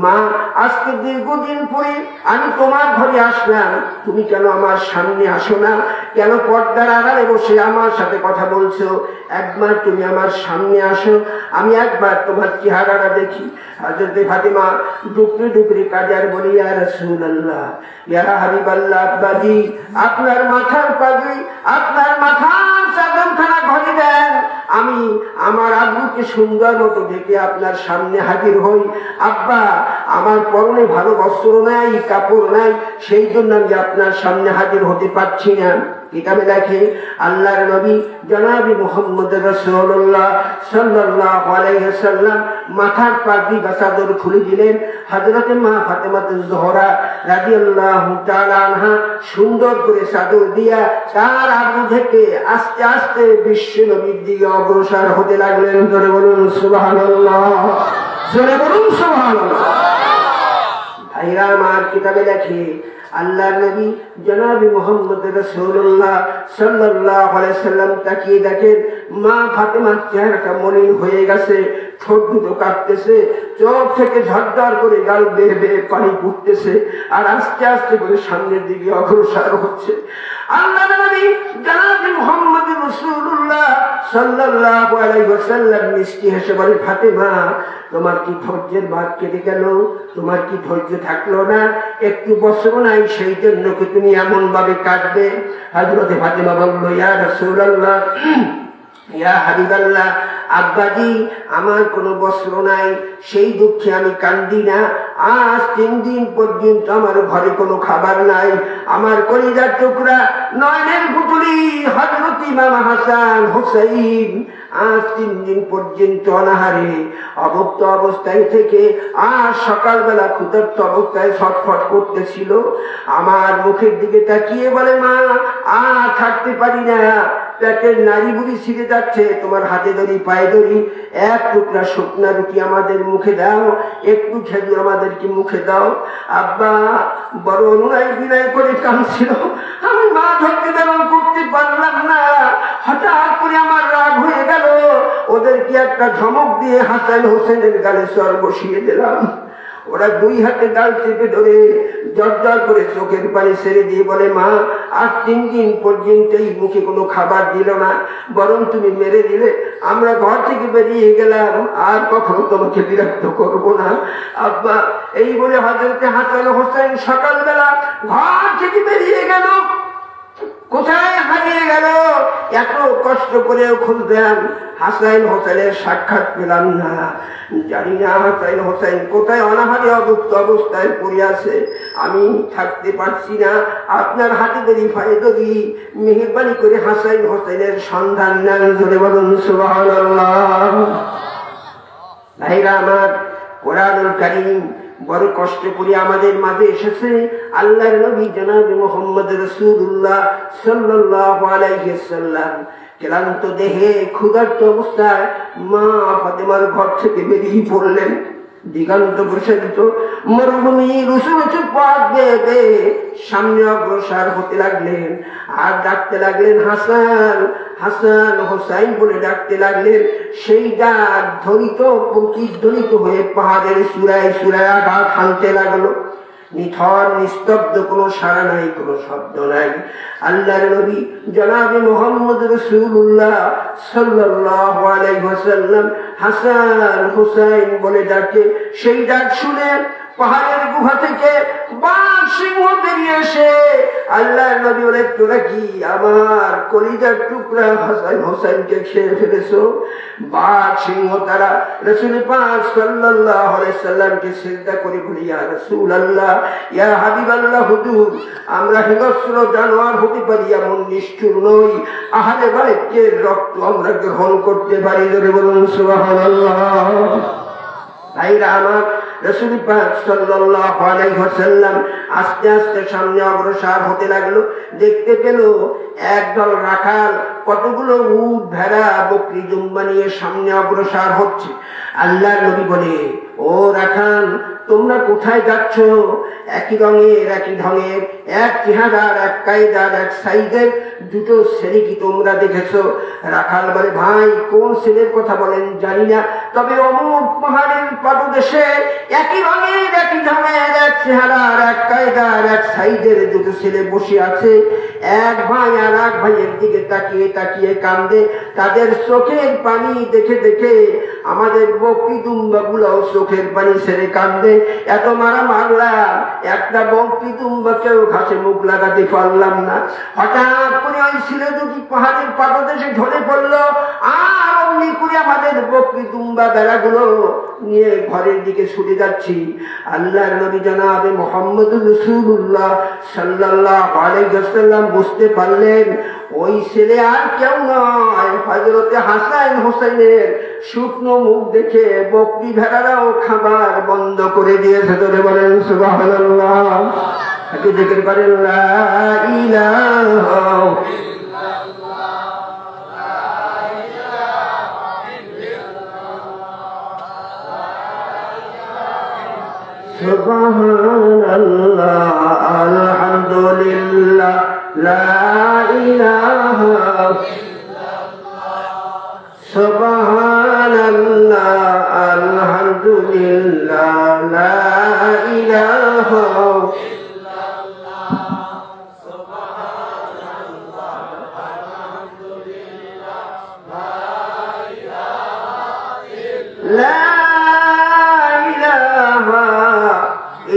S1: মা, আজকে দীর্ঘদিন পরে আমি তোমার ঘরে আসলাম, তুমি কেন আমার সামনে আসো না? কেন পর্দার আড়ালে বসে আমার সাথে কথা বলছো? একবার তুমি আমার সামনে আসো, আমি একবার তোমার চেহারাটা দেখি। হযরত ফাতিমা ডুকরে ডুকরে কাজার বলে, ইয়া রাসূলুল্লাহ, ইয়া হাবিবাল্লাহ, আব্বাজি আপনার মাথার পাগড়ি, আপনার মাথার চাদরখানা ঘরে দেন, আমি আমার আব্বুকে সুন্দর মতো ডেকে আপনার সামনে হাজির হই। আব্বা, আমার পরনে ভালো বস্ত্র নাই, কাপড় নাই, সেই জন্য আমি আপনার সামনে হাজির হতে পারছি না। কিতাবে লেখে আল্লাহর নবী জনাবি মুহাম্মদ রাসূলুল্লাহ সাল্লাল্লাহু আলাইহি ওয়াসাল্লাম মাথার পাগড়ি বা চাদর খুলে দিলেন। হযরতে মা ফাতেমা জোহরা রাদিয়াল্লাহু তাআলা আনহা সুন্দর করে চাদর দিয়া তার আবু থেকে আস্তে আস্তে বিশ্ব নবীর দিকে অগ্রসর হতে লাগলেন। জোরে বলুন সুবহানাল্লাহ, জোরে বলুন সুবহানাল্লাহ। ভাইরা আমার, কিতাবে লেখে আল্লাহর নবী জনাবি মুহাম্মদ রাসূলুল্লাহ সাল্লাল্লাহু আলাইহি ওয়াসাল্লাম তাকিয়ে দেখেন মা ফাতেমার চেহারাটা মলিন হয়ে গেছে, ঠোঁট দুটো কাঁপতেছে, চোখ থেকে ঝরঝর করে গাল বেয়ে বেয়ে পানি পড়তেছে, আর আস্তে আস্তে করে সামনের দিকে অগ্রসর হচ্ছে। আল্লাহর নবী জনাবি মুহাম্মদ রাসূলুল্লাহ সাল্লাল্লাহু আলাইহি ওয়াসাল্লাম মিষ্টি হেসে বলে, ফাতেমা, তোমার কি ধৈর্যের বাঁধ কেটে গেল? তোমার কি ধৈর্য থাকলো না? একটু বস্ত্র নাই, সেই জন্য কি তুমি এমন ভাবে কাটবে? হযরতে ফাতেমা বলল, ইয়া রাসূলুল্লাহ, ইয়া হাবিবাল্লাহ, আব্বাজি, আমার কোনো বস্ত্র নাই, সেই দুঃখে আমি কান্দি না। আজ 3 দিন পর্যন্ত আমার ঘরে কোনো খাবার নাই। আমার কলিজার টুকরা নয়নের পুতুলি হযরত ইমাম হাসান হুসাইন আজ 3 দিন পর্যন্ত অনাহারে অভুক্ত অবস্থায় থেকে আজ সকালবেলা ক্ষুধার্ত অবস্থায় ছটফট করতেছিল। আমার মুখের দিকে তাকিয়ে বলে, মা, আর থাকতে পারি না, পেটের নাড়ি বুড়ি ছিঁড়ে যাচ্ছে, তোমার হাতে ধরি পায়ে ধরি, এক টুকরা শুকনা রুটি আমাদের মুখে দাও, একটু খেজুর আমাদেরকে মুখে দাও। আব্বা বড় অনুনয় বিনয় করে কাঁদছিল। আমি মা ধরতে ধারণ করতে পারলাম না। হঠাৎ করে আমার রাগ হয়ে গেল, ওদেরকে একটা ধমক দিয়ে হাসান হোসেনের গালে চর বসিয়ে দিলাম। ওরা 2 হাতে গাল চেপে ধরে জর্জর করে চোখের পানি ছেড়ে দিয়ে বলে, মা, আজ 3 দিন পর্যন্ত এই মুখে কোনো খাবার দিল না, বরং তুমি মেরে দিলে। আমরা ঘর থেকে বেরিয়ে গেলাম, আর কখনো তোমাকে বিরক্ত করব না। আব্বা, এই বলে হযরতে হাসান হোসেন সকালবেলা ঘর থেকে বেরিয়ে গেল। কোথায় হারিয়ে গেল? এত কষ্ট করেও খুঁজলাম, হাসান হোসেনের সাক্ষাৎ পেলাম না। জানি না হাসান হোসেন কোথায় অনাহারে অভুক্ত অবস্থায় পড়ে আছে। আমি থাকতে পারছি না, আপনার হাতে ধরি পায়ে ধরি, মেহেরবানি করে হাসান হোসেনের সন্ধান নেন। ধরে বলুন সুবহানাল্লাহ। ভাইরা আমার, কোরআনুল কারীম বড় কষ্ট করে আমাদের মাঝে এসেছে। আল্লাহর নবী জনাবে মুহাম্মদ রাসূলুল্লাহ সাল্লাল্লাহু আলাইহি ওয়াসাল্লাম ক্লান্ত দেহে ক্ষুধার্ত অবস্থায় মা ফাতেমার ঘর থেকে বেরিয়ে পড়লেন। দিগন্ত প্রসারিত মরুভূমির উঁচু উঁচু পথ বেয়ে সামনে অগ্রসর হতে লাগলেন। আর ডাকতে লাগলেন, হাসান, হাসান হোসাইন বলে ডাকতে লাগলেন। সেই ডাক ধ্বনিত প্রতিধ্বনিত হয়ে পাহাড়ের চূড়ায় চূড়ায় আঘাত হানতে লাগলো। নিথর নিস্তব্ধ, কোনো সাড়া নাই, কোনো শব্দ নাই। আল্লাহর নবী জনাবে মুহাম্মদ রাসূলুল্লাহ সাল্লাল্লাহু আলাইহি ওয়াসাল্লাম হাসান হুসাইন বলে ডাকে। সেই ডাক শুনে পাহাড়ের গুহা থেকে বাঘ সিংহ বেরিয়ে এসে আল্লাহর নবী বলে, তোরা কি আমার কলিজার টুকরা হাসান হোসেনকে খেয়ে ফেলেছো? বাঘ সিংহ তারা রাসূল পাক সাল্লাল্লাহু আলাইহি সাল্লামকে সিজদা করে বলি, ইয়া রাসূলুল্লাহ, ইয়া হাবিবাল্লাহ, হুজুর, আমরা হিংস্র জানোয়ার হতে পারি, এমন নিষ্ঠুর নই। আহলে বাইতের রক্ত আমরা গ্রহণ করতে পারি। ধরে বলুন সুবহানাল্লাহ। ভাইরা আমার, রাসূল পাক সাল্লাল্লাহু আলাইহি ওয়াসাল্লাম আস্তে আস্তে সামনে অগ্রসর হতে লাগলো। দেখতে পেল একদল রাখাল কতগুলো উট, ভেড়া, বকরি, দুম্বা নিয়ে সামনে অগ্রসর হচ্ছে। আল্লাহর নবী বলে, ও রাখাল, তোমরা কোথায় যাচ্ছ? একই রঙের, একই ঢঙের, এক চেহারার, এক কায়দার, এক সাইজের দুটো ছেলে কি তোমরা দেখেছো? রাখাল বলে, ভাই, কোন ছেলের কথা বলেন জানি না, তবে অমুক পাহাড়ের পাদদেশে একই রঙের, একই ঢঙের, এক চেহারার, এক কায়দার, এক সাইজের দুটো ছেলে বসে আছে। এক ভাই আর এক ভাইয়ের দিকে তাকিয়ে তাকিয়ে কান্দে। তাদের চোখের পানি দেখে দেখে আমাদের বকরি দুম্বা গুলাও চোখের পানি ছেড়ে কাঁদে, এত মারা মারলাম, একটা বকরি দুম্বাকেও ঘাসে মুখ লাগাতে পারলাম না। হঠাৎ করে ওই ছিল দুটি পাহাড়ের পাদদেশে ঝরে পড়লো, আর অমনি করে আমাদের বকরি দুম্বা বেড়াগুলো নিয়ে ঘরের দিকে ছুটে যাচ্ছি। আল্লাহর নবী জনাবে মুহাম্মদুর রাসূলুল্লাহ সাল্লাল্লাহু আলাইহি ওয়াসাল্লাম বুঝতে পারলেন ওই ছেলে আর কেউ নয়, হযরতে হাসান হোসেনের শুকনো মুখ দেখে বকরি ভেড়ারাও খাবার বন্ধ করে দিয়েছে। ধরে বলেন সুবহানাল্লাহ, একটু জিকির করেন লা ইলাহা সুবহানাল্লাহ আলহামদুলিল্লাহ লা ইলাহা সুবহানাল্লাহ আলহামদুলিল্লাহ লা ইলাহা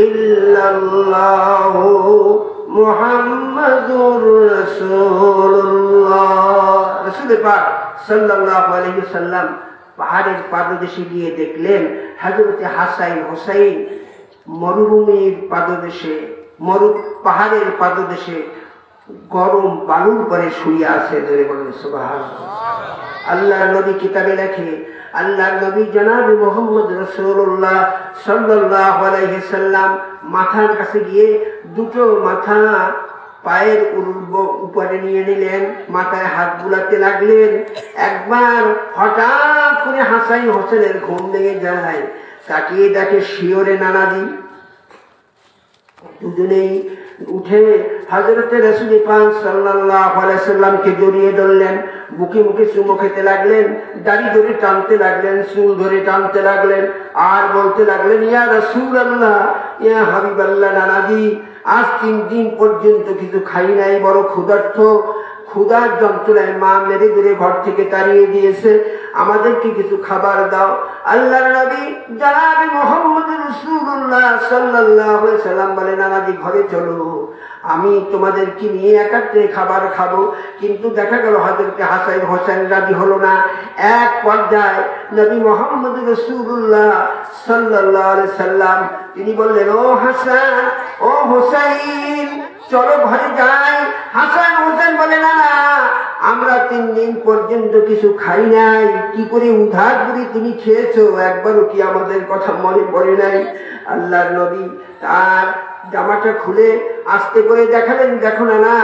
S1: ইল্লাল্লাহু মুহাম্মাদুর রাসূলুল্লাহ। রাসূল পাক সাল্লাল্লাহু আলাইহি ওয়াসাল্লাম পাহাড়ের পাদদেশে গিয়ে দেখলেন হযরতে হাসান হোসেন মরুভূমির পাদদেশে, পাহাড়ের পাদদেশে গরম বালুর পরে শুয়ে আছে। ধরে বলেন সুবহানাল্লাহ। আল্লাহর নবী কিতাবে লেখে, আল্লাহর নবী জনাব মুহাম্মদ রাসূলুল্লাহ সাল্লাল্লাহু আলাইহি সাল্লাম মাথার কাছে গিয়ে দুটো মাথা পায়ের উপরে নিয়ে নিলেন, মাথায় হাত বুলাতে লাগলেন। একবার হঠাৎ করে হাসান হোসেনের ঘুম ভেঙে যায়, তাকিয়ে দেখে শিওরে নানাজি। দুজনেই উঠে হযরতে রাসূল পাক সাল্লাল্লাহু আলাইহি সাল্লামকে জড়িয়ে ধরলেন, বুকে মুখে চুমো খেতে লাগলেন, দাড়ি ধরে টানতে লাগলেন, চুল ধরে টানতে লাগলেন, আর বলতে লাগলেন ইয়া রাসূলুল্লাহ, ইয়া হাবিবাল্লাহ, নানাজি আজ 3 দিন পর্যন্ত কিছু খাই নাই, বড় ক্ষুধার্ত, ক্ষুধার যন্ত্রণায় মা মেরে মেরে ঘর থেকে তাড়িয়ে দিয়েছে, আমাদেরকে কিছু খাবার দাও। আল্লাহর নবী জনাবে মুহাম্মদ রাসূলুল্লাহ সাল্লাল্লাহু আলাইহি সাল্লাম বলেন, নানাজি ঘরে চলো, আমি তোমাদেরকে নিয়ে একাত্রে খাবার খাবো। কিন্তু দেখা গেল হযরত হাসান হোসেন রাজি হলো না। এক পর্যায়ে নবী মুহাম্মদ রাসূলুল্লাহ সাল্লাল্লাহু আলাইহি সাল্লাম তিনি বললেন, ও হাসান, ও হোসেন, চলো ঘরে যাই। হাসান হোসেন বলে, না না, আমরা 3 দিন পর্যন্ত কিছু খাই নাই, কি করে উদ্ধার করে তুমি খেয়েছো, একবারও কি আমাদের কথা মনে পড়ে নাই? আল্লাহর নবী তার জামাটা খুলে আস্তে করে দেখালেন, দেখো না, না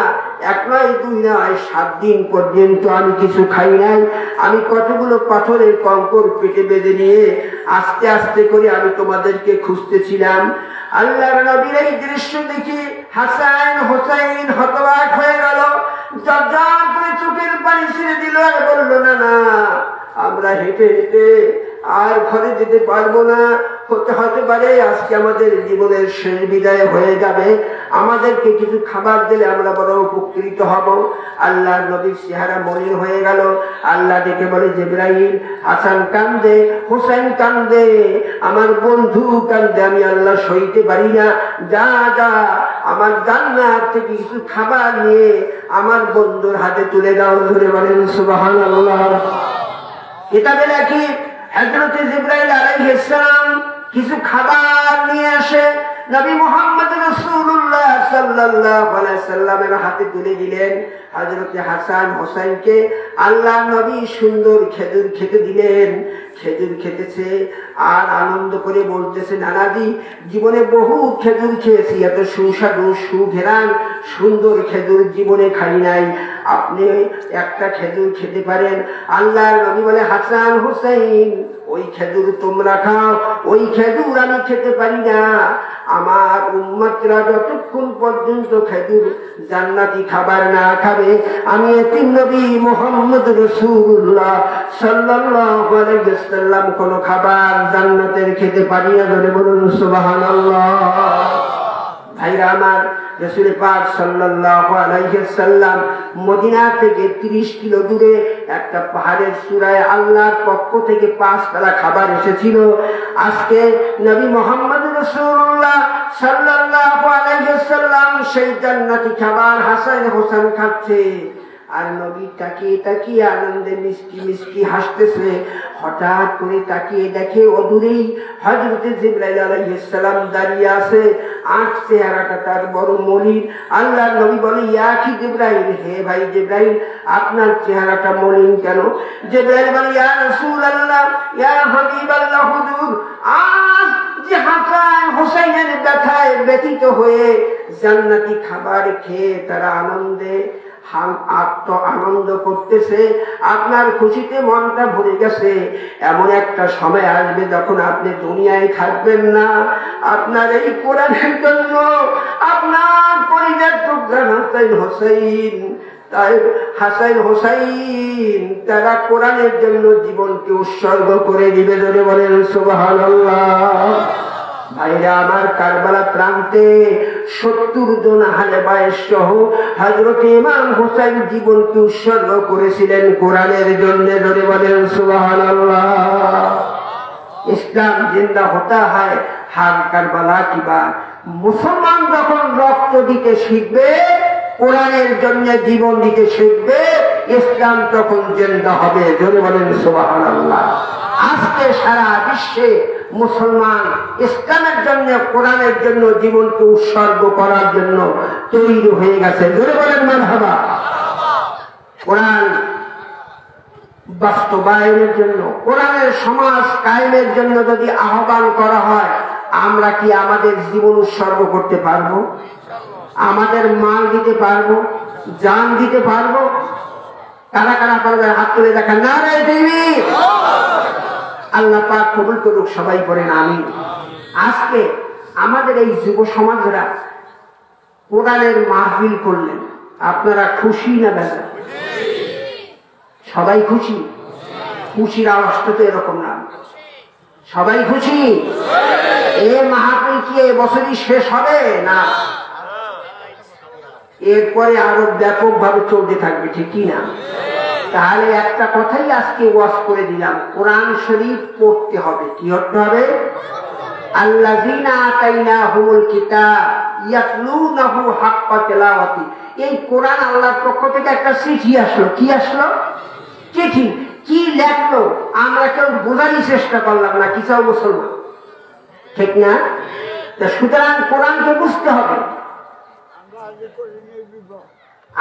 S1: 1 নয় 2 নয়, 7 দিন পর্যন্ত আমি কিছু খাই নাই, আমি কতগুলো পাথরের কঙ্কর পেটে বেঁধে নিয়ে আস্তে আস্তে করে আমি তোমাদেরকে খুঁজতেছিলাম। আল্লাহর নবীর এই দৃশ্য দেখি হাসান হোসেন হতবাক হয়ে গেল, জর্জর করে চোখের পানি ছেড়ে দিল, আর বলল, না না, আমরা হেঁটে হেঁটে আর ঘরে যেতে পারবো না, হতে পারে আজকে আমাদের জীবনের শেষ বিদায় হয়ে যাবে, আমাদেরকে কিছু খাবার দিলে আমরা বড় উপকৃত হব। আল্লাহর নবীর চেহারা মলিন হয়ে গেল। আল্লাহ ডেকে বলে, জিবরাইল, হাসান কান্দে, হোসেন কান্দে, আমার বন্ধু কান্দে, আমি আল্লাহ সইতে পারি না, যা যা আমার জান্নাত থেকে কিছু খাবার নিয়ে আমার বন্ধুর হাতে তুলে দাও। ধরে বলেন সুবহানাল্লাহ। কিতাবে লেখি হযরত জিবরাইল আলাইহিস সালাম কিছু খাবার নিয়ে আসে, নবী মুহাম্মদ রাসূলুল্লাহ সাল্লাল্লাহু আলাইহি সাল্লামের হাতে তুলে দিলেন। হযরত হাসান হোসেনকে আল্লাহ নবী সুন্দর খেজুর খেতে দিলেন। খেজুর খেতেছে আর আনন্দ করে বলতেছে, নানাজি জীবনে বহু খেজুর খেয়েছি, এত সুস্বাদু সুঘেরান সুন্দর খেজুর জীবনে খাই নাই, আপনি একটা খেজুর খেতে পারেন। আল্লাহর নবী বলে, হাসান হোসেন, ওই খেজুর তোমরা খাও, ওই খেজুর আমি খেতে পারি না। আমার উম্মতরা যতক্ষণ পর্যন্ত খেজুর জান্নাতি খাবার না খাবে, আমি এতিম নবী মুহাম্মদ রাসূলুল্লাহ সাল্লাল্লাহু আলাইহি ওয়াসাল্লাম কোন খাবার জান্নাতের খেতে পারি না। বলে বলুন সুবহানাল্লাহ। ভাইরা আমার, রাসূল পাক সাল্লাল্লাহু আলাইহি ওয়াসাল্লাম মদিনা থেকে 30 কিলো দূরে একটা পাহাড়ের চূড়ায় আল্লাহর পক্ষ থেকে 5 বেলা খাবার এসেছিল। আজকে নবী মুহাম্মদ রাসূলুল্লাহ সাল্লাল্লাহু আলাইহি ওয়াসাল্লাম সেই জান্নাতি খাবার হাসান হোসেন খাচ্ছে, আর নবী তাকিয়ে তাকিয়ে আনন্দে মিষ্টি মিষ্টি হাসতেছে। হঠাৎ করে তাকিয়ে দেখে অদূরেই হযরত জিবরাইল আলাইহিস সালাম দাঁড়িয়ে আছে, আর চেহারাটা তার বড় মলিন। আল্লাহর নবী বলে, ইয়া কি জিবরাইল, হে ভাই জিবরাইল, আপনার চেহারাটা মলিন কেন? জিবরাইল বলে, ইয়া রাসূলুল্লাহ, ইয়া হাবিবাল্লাহ, হুজুর, আজ যে হাসান হোসেনের ব্যথায় ব্যথিত হয়ে জান্নাতি খাবার খেয়ে তারা আনন্দে আনন্দ করতেছে, আপনার খুশিতে মনটা ভরে গেছে। এমন একটা সময় আসবে যখন আপনি দুনিয়ায় থাকবেন না, আপনার এই কোরআনের জন্য আপনার পরিবার টুকরা হাসান হোসেন, তাই হাসান হোসেন তারা কোরআনের জন্য জীবনকে উৎসর্গ করে দিবে। জোরে বলেন সুবহানাল্লাহ। ভাইরা আমার, কারবালা প্রান্তে 70 জন আহলে বায়ত সহ হযরত ইমাম হোসেন জীবনকে উৎসর্গ করেছিলেন কোরআনের জন্য। জোরে বলেন সুবহানাল্লাহ। ইসলাম জিন্দা হতা হয় হার কারবালা কি বাত। মুসলমান যখন রক্ত দিতে শিখবে, কোরআনের জন্য জীবন দিতে শিখবে, ইসলাম তখন জিন্দা হবে। জোরে বলেন সুবহানাল্লাহ। আজকে সারা বিশ্বে মুসলমান ইসলামের জন্য, কোরআনের জন্য জীবনকে উৎসর্গ করার জন্য তৈরি হয়ে গেছে। জোরে বলেন মারহাবা। কোরআন বাস্তবায়নের জন্য, কোরআনের সমাজ কায়েমের জন্য যদি আহ্বান করা হয়, আমরা কি আমাদের জীবন উৎসর্গ করতে পারবো? আমাদের মাল দিতে পারবো? জান দিতে পারবো? কারা কারা পারবে? হাত তুলে দেখা। নারায়ে তাকবীর। আল্লাহ পাক কবুল করুক, সবাই করেন আমিন। আজকে আমাদের এই যুব সমাজরা কোরআনের মাহফিল করলেন, আপনারা খুশি না বেজার? সবাই খুশি? খুশির আওয়াজটা তো এরকম না। সবাই খুশি? এ মাহফিল কি এ বছরই শেষ হবে না? এরপরে আরো ব্যাপকভাবে চলতে থাকবে, ঠিক কি না? তাহলে একটা কথাই আজকে ওয়াজ করে দিলাম, কোরআন শরীফ পড়তে হবে। কি করতে হবে? আল্লাযীনা আতাইনাহুমুল কিতাব ইয়াতলুনাহু হাক্কা তিলাওয়াতি। এই কোরআন আল্লাহর পক্ষ থেকে একটা চিঠি আসলো। কি আসলো? চিঠি। কি লেখলো? আমরা কেউ বোঝারই চেষ্টা করলাম না, কি চাও মুসলমান, ঠিক না? সুতরাং কোরআনকে বুঝতে হবে,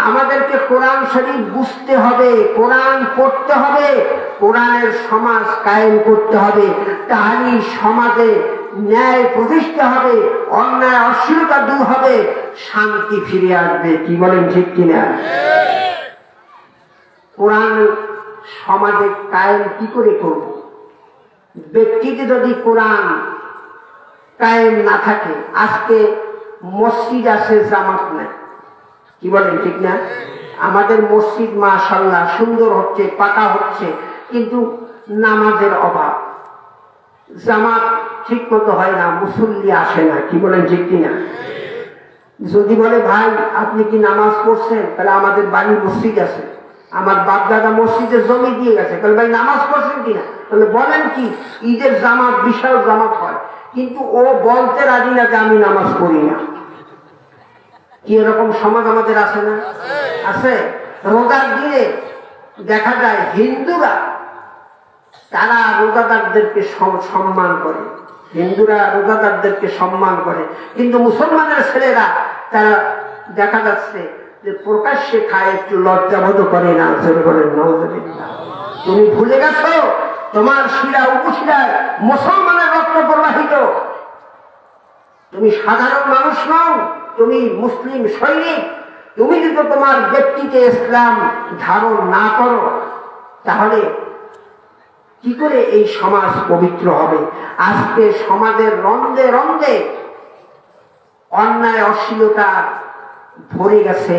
S1: আমাদেরকে কোরআন শরীফ বুঝতে হবে, কোরআন পড়তে হবে, কোরআনের সমাজ কায়েম করতে হবে। তাহলে সমাজে ন্যায় প্রতিষ্ঠা হবে, অন্যায় অশ্লীলতা দূর হবে, শান্তি ফিরে আসবে। কি বলেন, ঠিক কিনা? কোরআন সমাজে কায়েম কি করে করব? ব্যক্তিতে যদি কোরআন কায়েম না থাকে, আজকে মসজিদ আছে, জামাত নাই। কি বলেন, ঠিক না? আমাদের মসজিদ মাশাআল্লাহ সুন্দর হচ্ছে, পাকা হচ্ছে, কিন্তু নামাজের অভাব, জামাত ঠিক মতো হয় না, মুসল্লি আসে না। কি বলেন, ঠিক কিনা? যদি বলে ভাই আপনি কি নামাজ পড়ছেন, তাহলে আমাদের বাড়ি মসজিদ আছে, আমার বাপ দাদা মসজিদে জমি দিয়ে গেছে, তাহলে ভাই নামাজ পড়ছেন কিনা? তাহলে বলেন কি, ঈদের জামাত বিশাল জামাত হয়, কিন্তু ও বলতে রাজি না যে আমি নামাজ পড়ি না। কি এরকম সমাজ আমাদের আছে না? আছে। রোজার দিনে দেখা যায় হিন্দুরা তারা রোজাদারদেরকে সম্মান করে, হিন্দুরা রোজাদারদেরকে সম্মান করে, কিন্তু মুসলমানের ছেলেরা তারা দেখা যাচ্ছে যে প্রকাশ্যে খায়, একটু লজ্জাবোধ করে না। তুমি ভুলে গেছো তোমার শিরা উপশিরায় মুসলমানের রক্ত প্রবাহিত, তুমি সাধারণ মানুষ নও, তুমি মুসলিম সৈনিক। তুমি যদি তোমার ব্যক্তিতে ইসলাম ধারণ না করো, তাহলে কি করে এই সমাজ পবিত্র হবে? আজকে সমাজের রন্ধে রন্ধে অন্যায় অশ্লীলতা ভরে গেছে।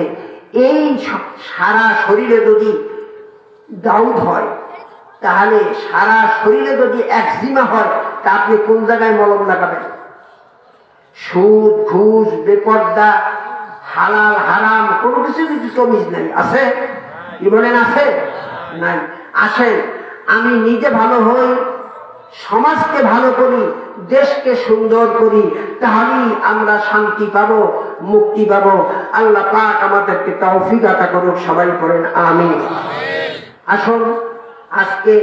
S1: এই সারা শরীরে যদি দাউদ হয়, তাহলে সারা শরীরে যদি একজিমা হয়, তা আপনি কোন জায়গায় মলম লাগাবেন? সুদ, ঘুষ, বেপর্দা, হালাল হারাম কোনো কিছু কিছু তমিজ নাই, আছে কি বলেন? আছে নাই? আসেন আমি নিজে ভালো হই, সমাজকে ভালো করি, দেশকে সুন্দর করি, তাহলেই আমরা শান্তি পাবো, মুক্তি পাবো। আল্লাহ পাক আমাদেরকে তৌফিক আতা করুক, সবাই করেন আমিন। আসুন আজকে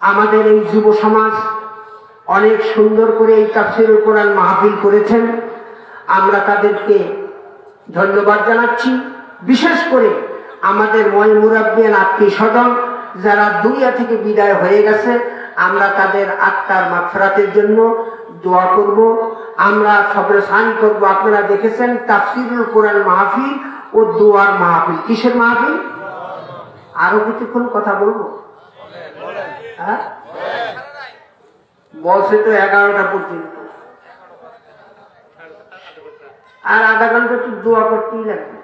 S1: আমাদের এই যুব সমাজ অনেক সুন্দর করে এই তাফসীরুল কোরআন মাহফিল করেছেন, আমরা তাদেরকে ধন্যবাদ জানাচ্ছি। বিশেষ করে আমাদের ময় মুরাব্বিয়ান আত্মীয় স্বজন যারা দুনিয়া থেকে বিদায় হয়ে গেছে, আমরা তাদের আত্মার মাগফিরাতের জন্য দোয়া করব, আমরা সবরে সানি করব। আপনারা দেখেছেন তাফসীরুল কোরআন মাহফিল ও দোয়ার মাহফিল। কিসের মাহফিল? আরো কিছুক্ষণ কথা বলবো, হ্যাঁ বলছে তো 11টা পর্যন্ত, আর আধা ঘন্টা তো দোয়া করতেই লাগবে।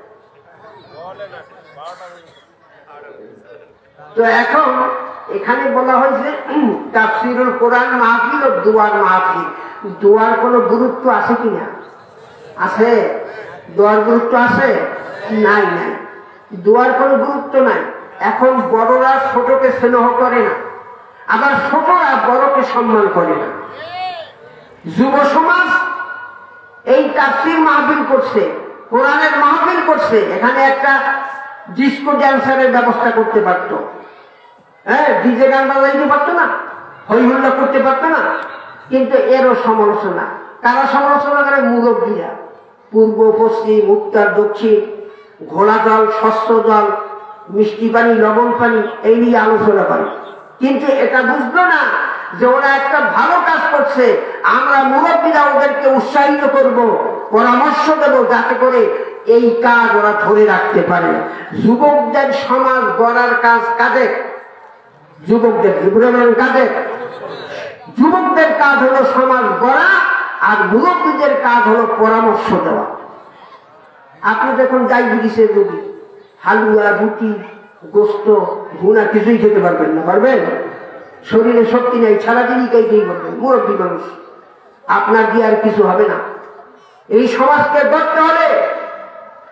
S1: তো এখন এখানে বলা হয়েছে তাফসীরুল কোরআন মাহফিল ও দোয়ার মাহফিল। দোয়ার কোনো গুরুত্ব আছে কিনা? আছে? দোয়ার গুরুত্ব আছে? নাই, নাই, দোয়ার কোনো গুরুত্ব নাই। এখন বড়রা ছোটকে স্নেহ করে না, আবার ছোটরা বড়কে সম্মান করে না। যুব সমাজ এই তাফসীর মাহফিল করছে, কোরআনের মাহফিল করছে, এখানে একটা ডিস্কো ড্যান্সারের ব্যবস্থা করতে পারত, হ্যাঁ ডিজে গান বাজাইতে পারতো না, হই হুল্লা করতে পারতো না, কিন্তু এরও সমালোচনা। তারা সমালোচনা করে মুরব্বীরা, পূর্ব পশ্চিম উত্তর দক্ষিণ, ঘোড়া জল শস্য জল মিষ্টি পানি লবণ পানি এই নিয়ে আলোচনা করে। কিন্তু এটা বুঝলো না যে ওরা একটা ভালো কাজ করছে, আমরা মুরব্বীরা ওদেরকে উৎসাহিত করব, পরামর্শ দেব, যাতে করে এই কাজ ওরা ধরে রাখতে পারে। যুবকদের সমাজ গড়ার কাজ কাদের? যুবকদের। কাদের? যুবকদের কাজ হলো সমাজ গড়া, আর মুরব্বীদের কাজ হলো পরামর্শ দেওয়া। আপনি দেখুন ডায়াবেটিসের রোগী, হালুয়া রুটি গোস্ত ভুনা কিছুই খেতে পারবেন না, পারবেন? শরীরে শক্তি নেই, সারাদিনই খাইতেই পারবেন, মুরব্বী মানুষ, আপনার দিয়ে আর কিছু হবে না। এই সমাজকে গড়তে হলে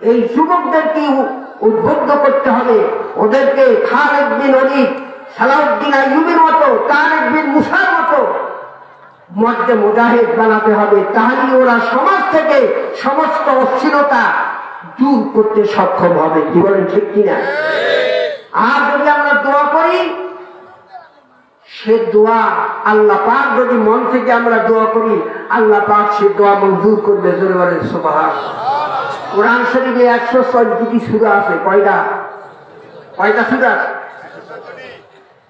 S1: এই যুবকদেরকে উদ্বুদ্ধ করতে হবে, ওদেরকে খালেদ বিন ওলীদ, সালাউদ্দিন আইয়ুবের মতো, তারেক বিন মুসার মতো মর্দে মুজাহিদ বানাতে হবে। তাহলেই ওরা সমাজ থেকে সমস্ত অশ্লীলতা দূর করতে সক্ষম হবে। কি বলেন, ঠিক কিনা? আর যদি আমরা দোয়া করি, সে দোয়া আল্লাহ পাক, যদি মন থেকে আমরা দোয়া করি, আল্লাহ পাক সে দোয়া মঞ্জুর করবে। জোরে বলেন সুবহানাল্লাহ। কোরআন শরীফে 114টি সূরা আছে। কয়টা সূরা?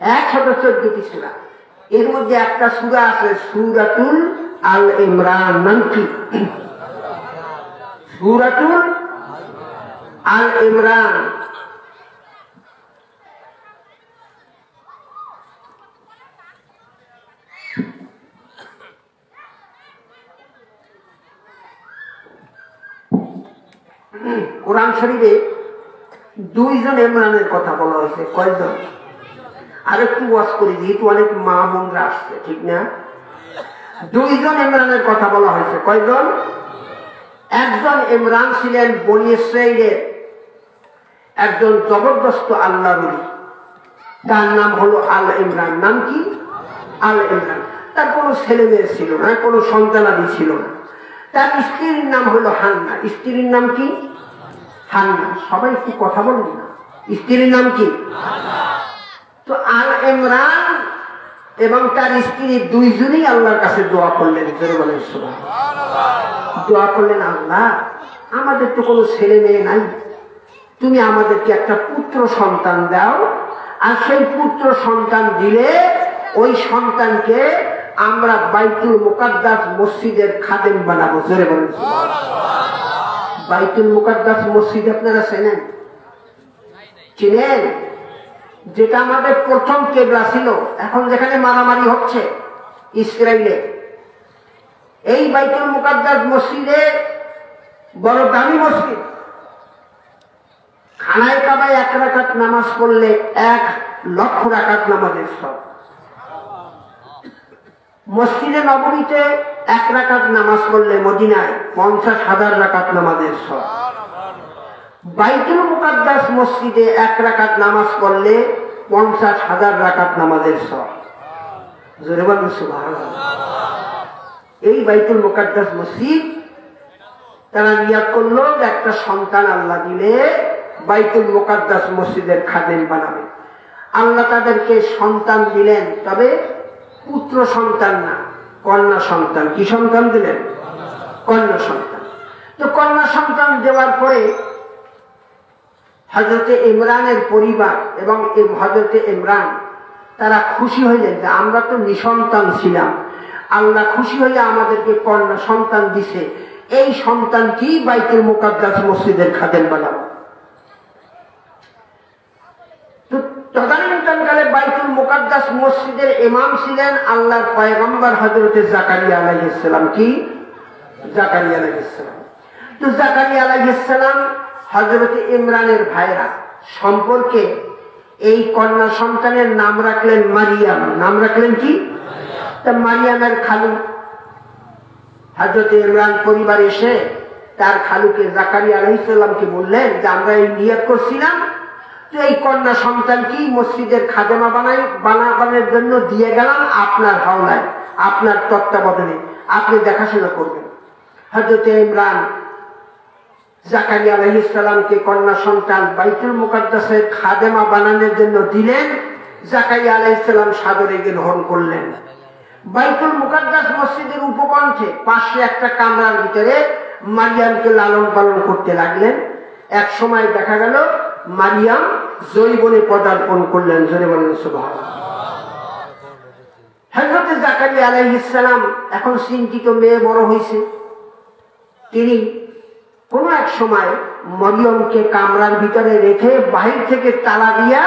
S1: 114টি সূরা। এর মধ্যে একটা সূরা আছে সূরাতুল আল ইমরান। নাম কি? সূরাতুল আল ইমরান। কোরআন শরীফে 2 জন ইমরানের কথা বলা হয়েছে। কয়জন? আরেকটু ওয়াজ করে, যেহেতু অনেক মা বোনরা আসছে, ঠিক না? 2 জন ইমরানের কথা বলা হয়েছে। কয়জন? একজন ইমরান ছিলেন বনী ইসরাইলের একজন জবরদস্ত আল্লাহর ওলি, তার নাম হলো আল ইমরান। নাম কি? আল ইমরান। তার কোনো ছেলে মেয়ে ছিল না, কোনো সন্তানাদি ছিল না। তার স্ত্রীর নাম হলো হান্না। স্ত্রীর নাম কি? হান্না। সবাই কি কথা বলবি না? স্ত্রীর নাম কি? তো আল ইমরান এবং তার স্ত্রী 2 জনই আল্লাহর কাছে দোয়া করলেন। দোয়া করলেন, আল্লাহ আমাদের তো কোনো ছেলে মেয়ে নাই, তুমি আমাদেরকে একটা পুত্র সন্তান দাও, আর সেই পুত্র সন্তান দিলে ওই সন্তানকে আমরা বাইতুল মুকাদ্দাস মসজিদের খাদেম বানাবো। জোরে বলেন সুবহানাল্লাহ। বাইতুল মুকাদ্দাস মসজিদ আপনারা চেনেন? চিনেন? যেটা আমাদের প্রথম কেবলা ছিল, এখন যেখানে মারামারি হচ্ছে ইসরায়েলে। এই বাইতুল মুকাদ্দাস মসজিদে বড় দামি মসজিদ। খানায় কাবায় 1 রাকাত নামাজ পড়লে 1 লক্ষ রাকাত নামাজের সব। মসজিদে নববীতে এক রাকাত নামাজ পড়লে মদিনায় 50,000 রাকাত নামাজের সওয়াব। বাইতুল মুকাদ্দাস মসজিদে এক রাকাত নামাজ পড়লে 50,000 রাকাত নামাজের সওয়াব। জোরে বলুন সুবহানাল্লাহ। এই বাইতুল মুকাদ্দাস মসজিদ তারা নিয়াত করলো যে একটা সন্তান আল্লাহ দিলে বাইতুল মুকাদ্দাস মসজিদের খাদেম বানাবে। আল্লাহ তাদেরকে সন্তান দিলেন, তবে পুত্র সন্তান না, কন্যা সন্তান। কি সন্তান দিলেন? কন্যা সন্তান। তো কন্যা সন্তান দেওয়ার পরে হযরতে ইমরানের পরিবার এবং হযরতে ইমরান তারা খুশি হইলেন যে আমরা তো নিঃসন্তান ছিলাম, আল্লাহ খুশি হয়ে আমাদেরকে কন্যা সন্তান দিছে, এই সন্তান কি বাইতুল মুকাদ্দাস মসজিদের খাদেম বানাবো। তদানীন্তনকালে বাইতুল মুকাদ্দাস মসজিদের ইমাম ছিলেন আল্লাহর পয়গম্বর হযরতে জাকারিয়া আলাইহিস সালাম। কি? জাকারিয়া আলাইহিস সালাম। তো জাকারিয়া আলাইহিস সালাম হযরতে ইমরানের ভাইরা সম্পর্কে এই কন্যা সন্তানের নাম রাখলেন মারিয়াম। নাম রাখলেন কি? তা মারিয়ামের খালু হযরতে ইমরান পরিবার এসে তার খালুকে জাকারিয়া আলাইহিস সালামকে বললেন যে আমরা এই নিয়ত করছিলাম, তো এই কন্যা সন্তান কি মসজিদের খাদেমা বানানোর জন্য দিয়ে গেলাম আপনার হাওলায়, আপনার তত্ত্বাবধানে, আপনি দেখাশোনা করবেন। হযরতে ইমরান জাকারিয়া আলাইহিস সালামকে কন্যা সন্তান বাইতুল মুকাদ্দাসের খাদেমা বানানোর জন্য দিলেন। জাকারিয়া আলাইহিস সালাম সাদরে গ্রহণ করলেন। বাইতুল মুকাদ্দাস মসজিদের উপকণ্ঠে পাশে একটা কামরার ভিতরে মারিয়ামকে লালন পালন করতে লাগলেন। এক সময় দেখা গেল মারিয়াম যৌবনে পদার্পণ করলেন। জোরে বলেন সুবহানাল্লাহ। হযরতে জাকারিয়া আলাইহিস সালাম এখন চিন্তিত, মেয়ে বড় হয়েছে। তিনি কোন এক সময় মরিয়মকে কামরার ভিতরে রেখে বাহির থেকে তালা দিয়া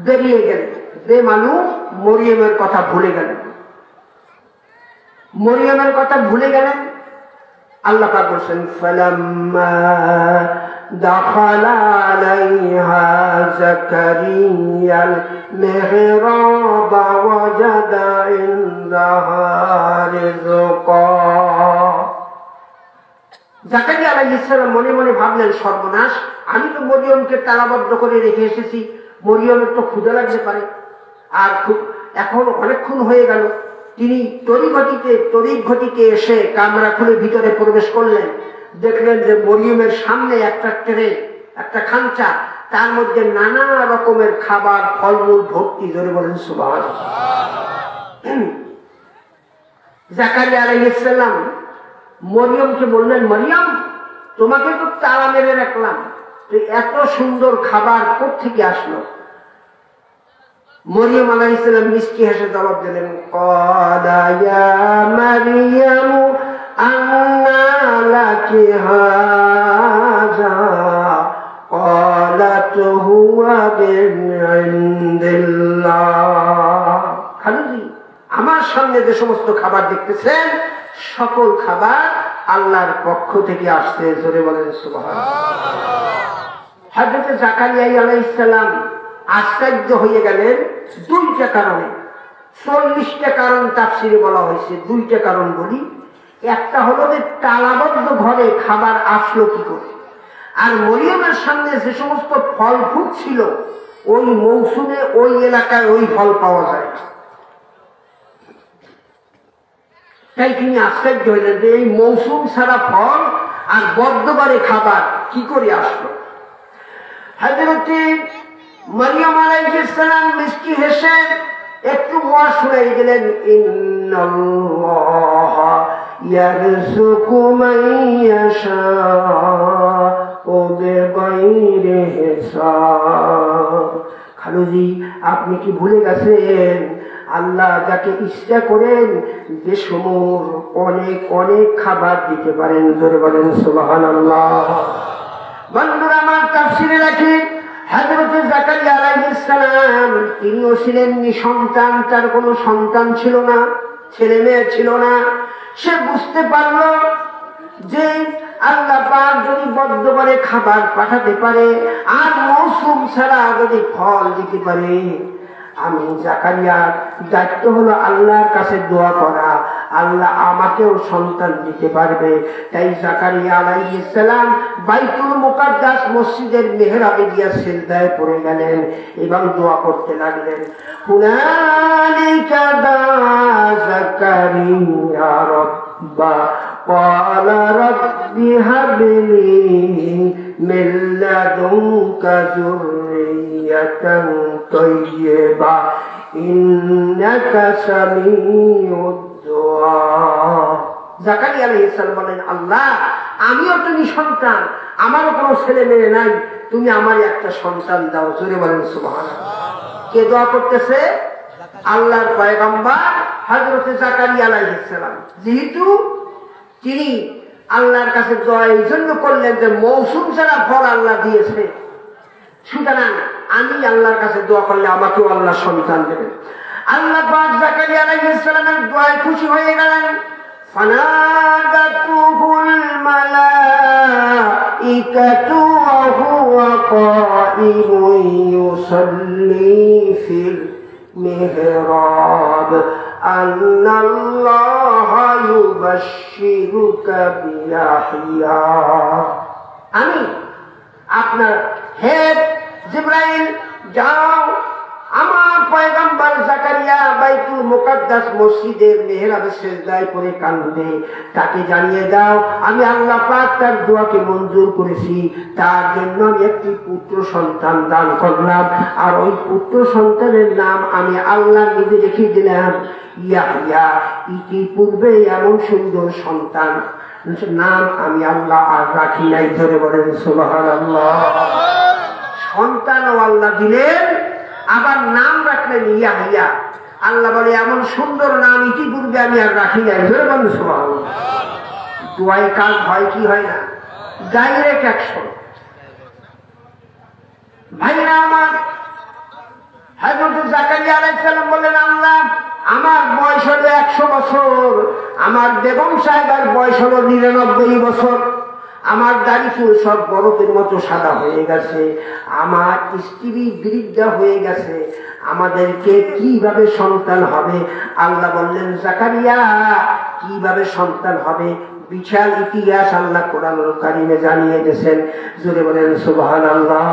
S1: বেরিয়ে গেলেন। যে মানুষ মরিয়মের কথা ভুলে গেলেন, মরিয়মের কথা ভুলে গেলেন। আল্লাহ পাক বলেন ফালাম্মা দাখালা আলাইহা যাকারিয়াল মিহরাবা ওয়াজাদা ইনদাহা রিজকা। জাকারিয়া আলাইহিস সালাম মনে মনে ভাবলেন, সর্বনাশ, আমি তো মরিয়মকে তালাবদ্ধ করে রেখে এসেছি, মরিয়মের তো ক্ষুধা লাগতে পারে, আর এখন অনেকক্ষণ হয়ে গেল। তিনি তড়িৎ গতিতে এসে কামরা খুলে ভিতরে প্রবেশ করলেন। দেখলেন যে মরিয়মের সামনে একটা ট্রে, একটা খাঞ্চা, তার মধ্যে নানা রকমের খাবার, ফলমূল ভর্তি। ধরে বলেন সুবহানাল্লাহ। জাকারিয়া আলাইহিস সালাম মরিয়মকে বললেন, মরিয়ম, তোমাকে তো তালা মেরে রাখলাম, তো এত সুন্দর খাবার কোত্থেকে আসলো? মরিয়ম আলাইহিস সালাম মিষ্টি হেসে জবাব দিলেন, ক্বালা ইয়া মারইয়াম আন্না লাকি হাযা ক্বালাত হুয়া মিন ইনদিল্লাহ। খালুজি, আমার সামনে যে সমস্ত খাবার দেখতেছেন সকল খাবার আল্লাহর পক্ষ থেকে আসছে। জোরে বলেন সুবহানাল্লাহ। হযরত জাকারিয়া আলাইহিস সালাম আশ্চর্য হয়ে গেলেন দুইটা কারণে। 40টা কারণ তাফসিরে বলা হয়েছে, দুইটা কারণ বলি। একটা হলো যে তালাবদ্ধ ঘরে খাবার আসলো কি করে, আর মরিয়মের সামনে যে সমস্ত ফল ফুল ছিল ওই মৌসুমে ওই এলাকায় ওই ফল পাওয়া যায়। তাই তিনি আশ্চর্য হইলেন যে এই মৌসুম ছাড়া ফল আর বদ্ধবারে খাবার কি করে আসলো। হযরতে মারিয়াম আলাইহিস সালাম মিষ্টি হেসে একটু ওয়াজ শুনাই দিলেন, ইন্নাল্লাহা ইয়ারযুকু মান ইয়াশাউ বিগাইরি হিসাব। খালুজি, আপনি কি ভুলে গেছেন আল্লাহ যাকে ইচ্ছা করেন বেসমূর অনেক অনেক খাবার দিতে পারেন। জোরে বলেন সুবহানাল্লাহ। বন্ধুরা আমার, তাফসীরে রাখি হযরত জাকারিয়া আলাইহিস সালাম তিনিও ছিলেন নিঃসন্তান, তার কোনো সন্তান ছিল না, ছেলে মেয়ে ছিল না। সে বুঝতে পারল যে আল্লাহ পাক যদি বদ্ধবারে খাবার পাঠাতে পারে আর মৌসুম ছাড়া যদি ফল দিতে পারে, আমি জাকারিয়ার দায়িত্ব হলো আল্লাহর কাছে দোয়া করা আল্লাহ আমাকেও সন্তান দিতে পারবে। তাই জাকারিয়া আলাইহিস সালাম বাইতুল মুকাদ্দাস মসজিদের মেহরাবে গিয়ে সিজদায় পড়ে গেলেন এবং দোয়া করতে লাগলেন। হুনালিকা দা জাকারিয়া রাব্বা قال رب هب لي من لدنك ذرية طيبة إنك سميع الدعاء। জাকারিয়া আলাইহিস সালাম বলেন, আল্লাহ আমিও তুমি সন্তান, আমারও কোনো ছেলে মেয়ে নাই, তুমি আমার একটা সন্তান দাও। জোরে বলেন সুবহানাল্লাহ। কে দোয়া করতেছে? আল্লাহর পয়গম্বর হযরত জাকারিয়া আলাইহিস সালাম। যেহেতু তিনি আল্লাহর কাছে দোয়া এই জন্য করলেন যে মৌসুম ছাড়া ফল আল্লাহ দিয়েছে, সুতরাং আমি আল্লাহর কাছে দোয়া করলে আমাকেও আল্লাহ সন্তান দেবেন। আল্লাহ পাক জাকারিয়া আলাইহিস সালামের দোয়ায় খুশি হয়ে গেলেন। ফানাদাতুহুল মালাইকাতু ওয়া হুয়া কাইমুন ইউসাল্লি ফিল মিহরাব আন্নাল্লাহা ইউবাশশিরুকা বিয়াহইয়া। আমি আপনার হে জিবরাইল যাও, আমার পয়গম্বর জাকারিয়া বাইতুল মুকাদ্দাস মসজিদের মেহরাবে সিজদায় পড়ে কাঁদে, তাকে জানিয়ে দাও আমি আল্লাহ পাক তার দোয়াকে মঞ্জুর করেছি, তার জন্য আমি একটি পুত্র সন্তান দান করলাম, আর ওই পুত্র সন্তানের নাম আমি আল্লাহ নিজে রেখে দিলাম ইয়াহইয়া। ইতিপূর্বে এমন সুন্দর সন্তান নাম আমি আল্লাহ আর রাখি নাই। ধরে বলেন সুবহানাল্লাহ। সন্তানও আল্লাহ দিলেন, আবার নাম রাখলেন ইয়াহইয়া। আল্লাহ বলে এমন সুন্দর নাম ইতিপূর্বে আমি আর রাখি নাই। ধরে বলেন সুবহানাল্লাহ। দোয়ায় কাজ হয় কি হয় না? Direct action. ভাইরা আমার, হযরত জাকারিয়া আলাইহিস সালাম বললেন, আল্লাহ আমার বয়স হলো 100 বছর, আমার বেগম সাহেবের বয়স হলো 99 বছর, আমার দাড়ি চুল সব বরফের মতো সাদা হয়ে গেছে, আমার স্ত্রী বৃদ্ধা হয়ে গেছে, আমাদেরকে কিভাবে সন্তান হবে? আল্লাহ বললেন, জাকারিয়া কিভাবে সন্তান হবে বিশাল ইতিহাস আল্লাহ কোরআনুল কারীমে জানিয়ে দিয়েছেন। জোরে বলেন সুবহানাল্লাহ।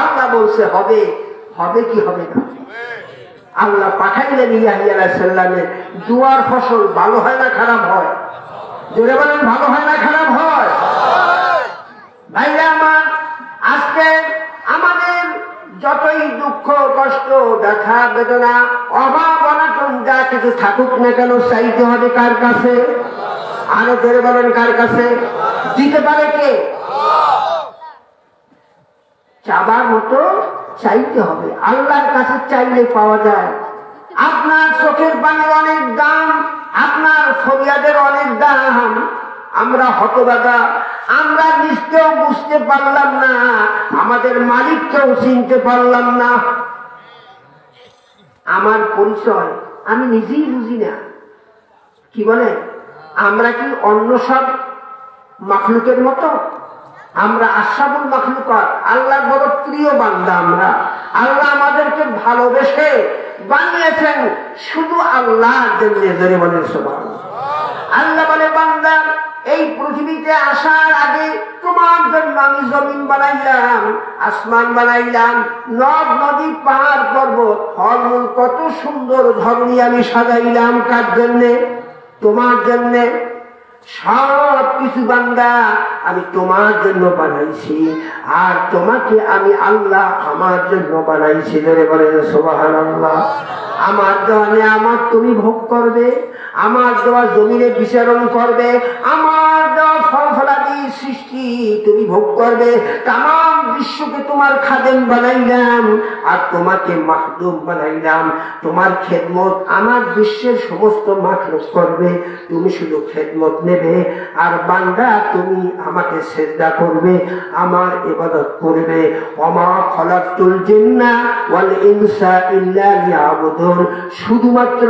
S1: আল্লাহ বলছে হবে, হবে কি হবে না? আল্লাহ পাঠাইলেন ইয়াহইয়া আলাইহিস সালামের দুয়ার ফসল ভালো হয় না খারাপ হয়? জোরে বলেন ভালো হয় না খারাপ হয়? ভাইরা আমার, আজকে আমাদের যতই দুঃখ কষ্ট ব্যথা বেদনা অভাব অনাটন যা কিছু থাকুক না কেন, চাইতে হবে কার কাছে? আরো জোরে বলেন কার কাছে? দিতে পারে কে? চাবার মতো চাইতে হবে, আল্লাহর কাছে চাইলে পাওয়া যায়। আপনার চোখের পানির অনেক দাম, আপনার ফরিয়াদের অনেক দাম। আমরা হতভাগা, আমরা নিজকেও বুঝতে পারলাম না, আমাদের মালিককেও চিনতে পারলাম না। আমার পরিচয় আমি নিজেই বুঝি না। কি বলে, আমরা কি অন্য সব মাখলুকের মতো? আমরা আশরাফুল মাখলুকাত, আল্লাহর বড় প্রিয় বান্দা আমরা। আল্লাহ আমাদেরকে ভালোবেসে বানিয়েছেন শুধু আল্লাহর জন্য। জোরে বলেন সুবহানাল্লাহ। আল্লাহ বলে, বান্দা এই পৃথিবীতে আসার আগে তোমার জন্য আমি জমিন বানাইলাম, আসমান বানাইলাম, নদ নদী পাহাড় পর্বত ফলমূল কত সুন্দর ধরনী আমি সাজাইলাম। কার জন্যে? তোমার জন্যে। সব কিছু বান্দা আমি তোমার জন্য বানাইছি, আর তোমাকে আমি আল্লাহ আমার জন্য বানাইছি। ধরে বলেন সুবহানাল্লাহ। আমার দেওয়া নেয়ামত তুমি ভোগ করবে, আমার দেওয়া জমিনে বিচরণ করবে, আমার দেওয়া ফলফলাদি সৃষ্টি তুমি ভোগ করবে। তামাম বিশ্বকে তোমার খাদেম বানাইলাম, আর তোমাকে মাখদুম বানাইলাম। তোমার খেদমত আমার বিশ্বের সমস্ত মাখলুক করবে, তুমি শুধু খেদমত নেবে। আর বান্দা তুমি আমাকে সিজদা করবে, আমার ইবাদত করবে। ওমা খালাকতুল জিন্না ওয়াল ইনসা ইল্লা লিয়াবুদুন। শুধুমাত্র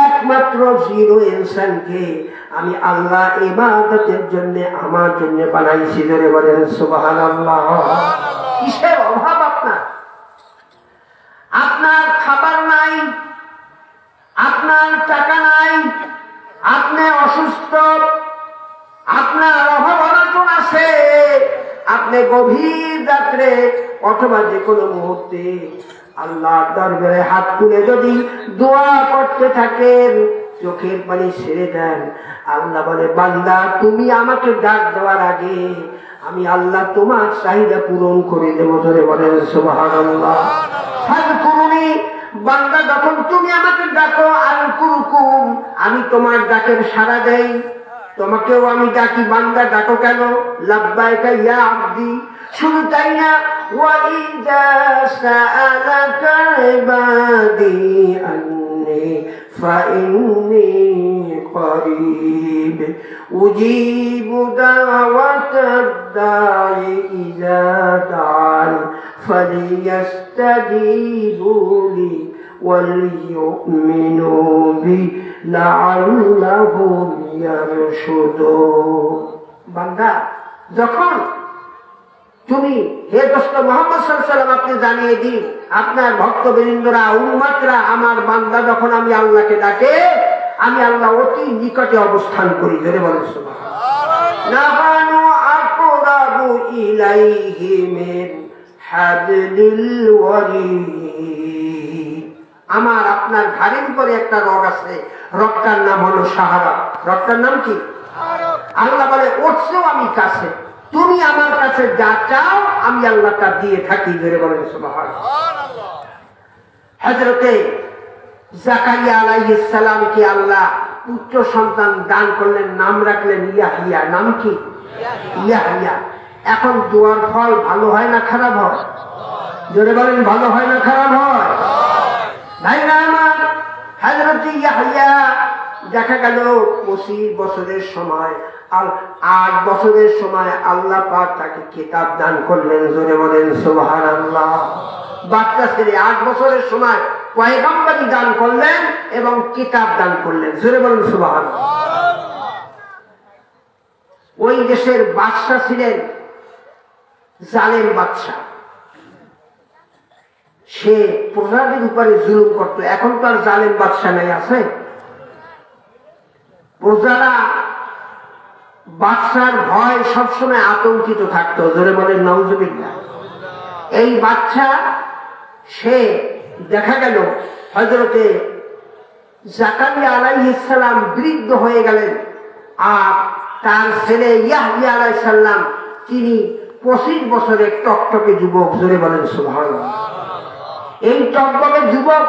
S1: একমাত্র জিরো ইনসানকে আমি আল্লাহ ইবাদতের জন্য আমার জন্য বানাইছি। ধরে বলেন সুবহানাল্লাহ। কিসের অভাব আপনার? আপনার খাবার নাই, আপনার টাকা নাই, আপনি অসুস্থ, আপনার অভাব অনটন আছে, আপনি গভীর রাত্রে অথবা যে কোনো মুহূর্তে আল্লাহর দরবারে হাত তুলে যদি দোয়া করতে থাকেন, চোখের পানি ছেড়ে দেন, আল্লাহ বলে বান্দা তুমি আমাকে ডাক দেওয়ার আগে আমি আল্লাহ তোমার চাহিদা পূরণ করে দেবো। ধরে বলেন সুবহানাল্লাহ। ফাযকুরুনি, বান্দা যখন তুমি আমাকে ডাকো, আযকুরকুম, আমি তোমার ডাকের সাড়া দেই। তোমাকেও আমি ডাকি, বান্দা ডাকো কেন? লাব্বাইকা ইয়া আবদি। শুধু তাই না, ওয়া ইযা সাআলাকা ইবাদি আন্নী ফাইন্নী করিব উজিবু দাওয়াতাদ দাঈ ইযা দাআন ফালিয়াস্তাজিবু লি ওয়ালিয়ুমিনু বি লাআল্লাহুম ইয়ারশুদুন। বান্দা যখন তুমি, হে দোস্ত মুহাম্মদ সাল্লাল্লাহু আলাইহি ওয়াসাল্লাম, আপনি জানিয়ে দিন আপনার ভক্তবৃন্দরা, উম্মতরা, আমার বান্দা যখন আমি আল্লাহকে ডাকে, আমি আল্লাহ অতি নিকটে অবস্থান করি। জোরে বলেন সুবহানাল্লাহ। নাহানু আকরাবু ইলাইহি মিন হাবলিল ওয়ারিদ। আমার আপনার ঘাড়ের উপরে একটা রগ আছে, রগটার নাম হলো সাহারা। রগটার নাম কি? আল্লাহ বলে ওর চেয়েও আমি কাছে, তুমি আমার কাছে যা চাও আমি আল্লাহ তা দিয়ে থাকি। জোরে বলেন সুবহানাল্লাহ। হযরতে জাকারিয়া আলাইহিস সালামকে আল্লাহ পুত্র সন্তান দান করলেন, নাম রাখলেন ইয়াহিয়া। নাম কি? ইয়াহিয়া। এখন দোয়ার ফল ভালো হয় না খারাপ হয়? জোরে বলেন ভালো হয় না খারাপ হয়? ভাইরা আমার, হযরতে ইয়াহিয়া দেখা গেল 25 বছরের সময়, 8 বছরের সময় আল্লাহ পাক তাকে কিতাব দান করলেন। জোরে বলেন সুবহানাল্লাহ। বাচ্চা ছেলে 8 বছরের সময় পয়গম্বরি দান করলেন এবং কিতাব দান করলেন। জোরে বলেন সুবহানাল্লাহ। ওই দেশের বাদশা ছিলেন জালেম বাদশা, সে প্রজাদের উপরে জুলুম করত। এখন তো আর জালেম বাদশা নাই, আছে? প্রজারা বাদশার ভয় সবসময় আতঙ্কিত থাকতো। জোরে বলেন নাউজুবিল্লাহ। এই বাদশা সে দেখা গেল হযরতে জাকারিয়া আলাইহিস সালাম বৃদ্ধ হয়ে গেলেন, আর তার ছেলে ইয়াহইয়া আলাইহিস সালাম তিনি 25 বছরের টকটকে যুবক। জোরে বলেন সুবহানাল্লাহ। এই টকটকে যুবক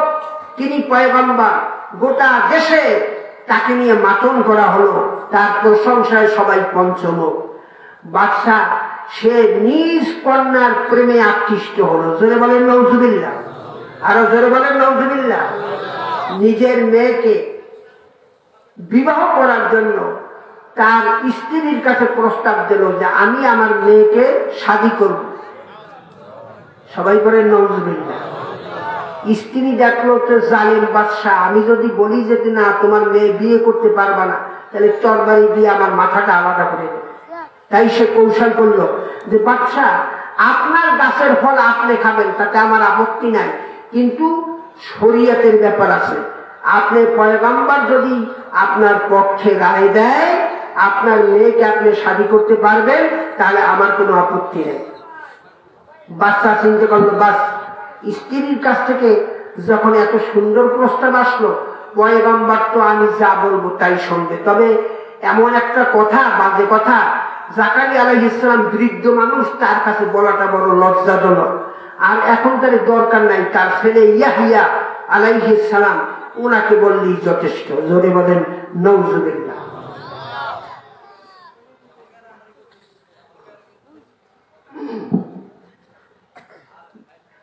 S1: তিনি পয়গম্বর। গোটা দেশে তাকে নিয়ে মাতন করা হলো, তার প্রশংসায় সবাই পঞ্চমুখ। বাদশা সে নিজ কন্যার প্রেমে আকৃষ্ট হলো। জোরে বলেন নাউজুবিল্লাহ। আরো জোরে বলেন নাউজুবিল্লাহ। নিজের মেয়েকে বিবাহ করার জন্য তার স্ত্রীর কাছে প্রস্তাব দিল যে আমি আমার মেয়েকে শাদী করব। সবাই বলেন নাউজুবিল্লাহ। স্ত্রী দেখলো তো জালিম বাদশা, আমি যদি বলি যে না তোমার মেয়ে বিয়ে করতে পারবা না, তাহলে তরবারি দিয়ে আমার মাথাটা আলাদা করে দেবে। তাই সে কৌশল করলো যে বাদশা আপনার গাছের ফল আপনি খাবেন, তাতে আমার আপত্তি নাই, কিন্তু শরীয়তের ব্যাপার আছে। আপনি পয়গম্বর যদি আপনার পক্ষে রায় দেয়, আপনার মেয়েকে আপনি শাদী করতে পারবেন, তাহলে আমার কোনো আপত্তি নেই। বাদশা চিন্তা করলো, বাস স্ত্রীর কাছ থেকে যখন এত সুন্দর প্রস্তাব আসলো, পয়গম্বর তো আমি যা বলবো তাই শুনবে। তবে এমন একটা কথা, বাজে কথা, জাকারিয়া আলাইহিস সালাম বৃদ্ধ মানুষ, তার কাছে বলাটা বড় লজ্জাজনক। আর এখন তার দরকার নাই, তার ছেলে ইয়াহিয়া আলাইহিস সালাম ওনাকে বললেই যথেষ্ট। জোরে বলেন নাউজুবিল্লাহ।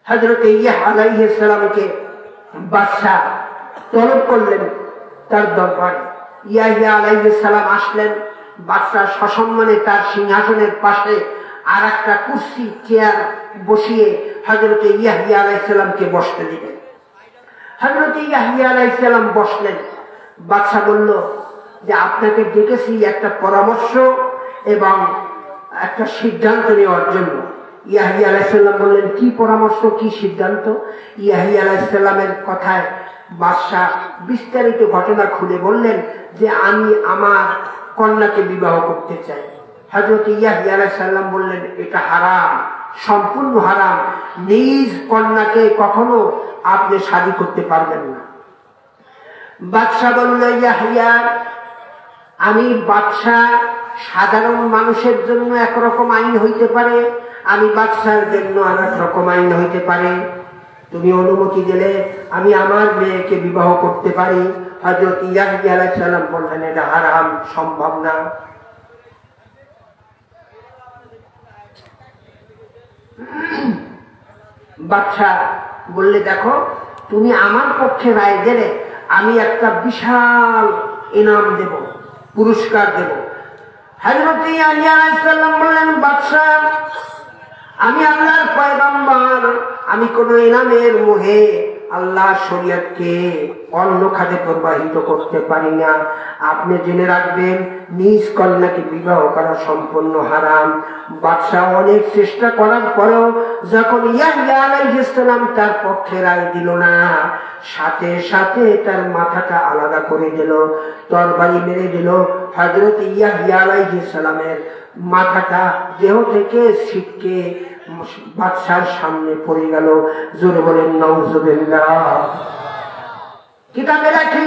S1: হযরতে ইয়াহইয়া আলাইহিস সালামকে বাদশা তলব করলেন তার দরবারে। ইয়াহইয়া আলাইহিস সালাম আসলেন, বাদশা সসম্মানে তার সিংহাসনের পাশে আর একটা কুর্সি চেয়ার বসিয়ে হযরতে ইয়াহইয়া আলাইহিস সালামকে বসতে দিলেন। হযরতে ইয়াহইয়া আলাইহিস সালাম বসলেন। বাদশা বলল যে আপনাকে ডেকেছি একটা পরামর্শ এবং একটা সিদ্ধান্ত নেওয়ার জন্য। ইয়াহিয়া আলাইহিস সালাম বললেন, কি পরামর্শ, কি সিদ্ধান্ত? ইয়াহিয়া আলাইহিস সালামের কথায় বাদশাহ বিস্তারিত ঘটনা খুলে বললেন যে আমি আমার কন্যাকে বিবাহ করতে চাই। হযরত ইয়াহিয়া আলাইহিস সালাম বললেন, এটা হারাম, সম্পূর্ণ হারাম, নিজ কন্যাকে কখনো আপনি শাদী করতে পারবেন না। বাদশাহ বলল, ইয়াহিয়া, আমি বাদশাহ, সাধারণ মানুষের জন্য একরকম আইন হইতে পারে, আমি বাদশার জন্য আরেক রকম আইন হইতে পারে, তুমি অনুমতি দিলে আমি আমার মেয়েকে বিবাহ করতে পারি। হযরত ইয়াহিয়া আলাইহিস সালাম বললেন, এটা হারাম, সম্ভব না। বাদশাহ বললে, দেখো, তুমি আমার পক্ষে রায় দিলে আমি একটা বিশাল ইনাম দেব, পুরস্কার দেব। হযরত ইয়াহিয়া আলাইহিস সালাম বললেন, বাদশাহ, আমি আল্লাহর পয়গম্বর, আমি কোন ইনামের মোহে আল্লাহ শরীয়তকে অন্য খাতে প্রবাহিত করতে পারি না। আপনি জেনে রাখবেন, নিজ কন্যাকে বিবাহ করা সম্পূর্ণ হারাম। বাদশাহ অনেক চেষ্টা করার পরেও যখন ইয়াহিয়া আলাইহিস সালাম তার পক্ষে রায় দিল না, সাথে সাথে তার মাথাটা আলাদা করে দিল, তরবারি মেরে দিল। হযরত ইয়াহিয়া আলাইহিস সালামের মাথাটা দেহ থেকে ছিটকে বাদশার সামনে পড়ে গেল। জোরে বলেন নাউজুবিল্লাহ। কিতাবে লেখে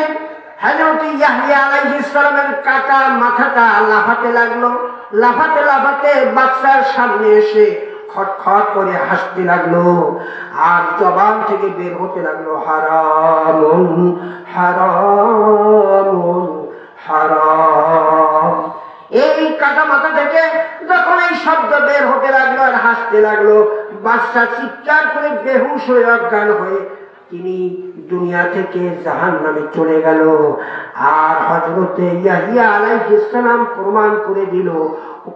S1: হযরত ইয়াহিয়া আলাইহিস সালামের কাটা মাথাটা লাফাতে লাগলো, লাফাতে লাফাতে বাদশার সামনে এসে খটখট করে হাসতে লাগলো, আর জবান থেকে বের হতে লাগলো, হারামুন হারামুন হারাম। এই কাটা মাথা থেকে যখন এই শব্দ বের হতে লাগলো আর হাসতে লাগলো, বাদশা চিৎকার করে বেহুশ হয়ে অজ্ঞান হয়ে তিনি দুনিয়া থেকে জাহান্নামে চলে গেল। আর হযরতে ইয়াহিয়া আলাইহিস সালাম প্রমাণ করে দিল,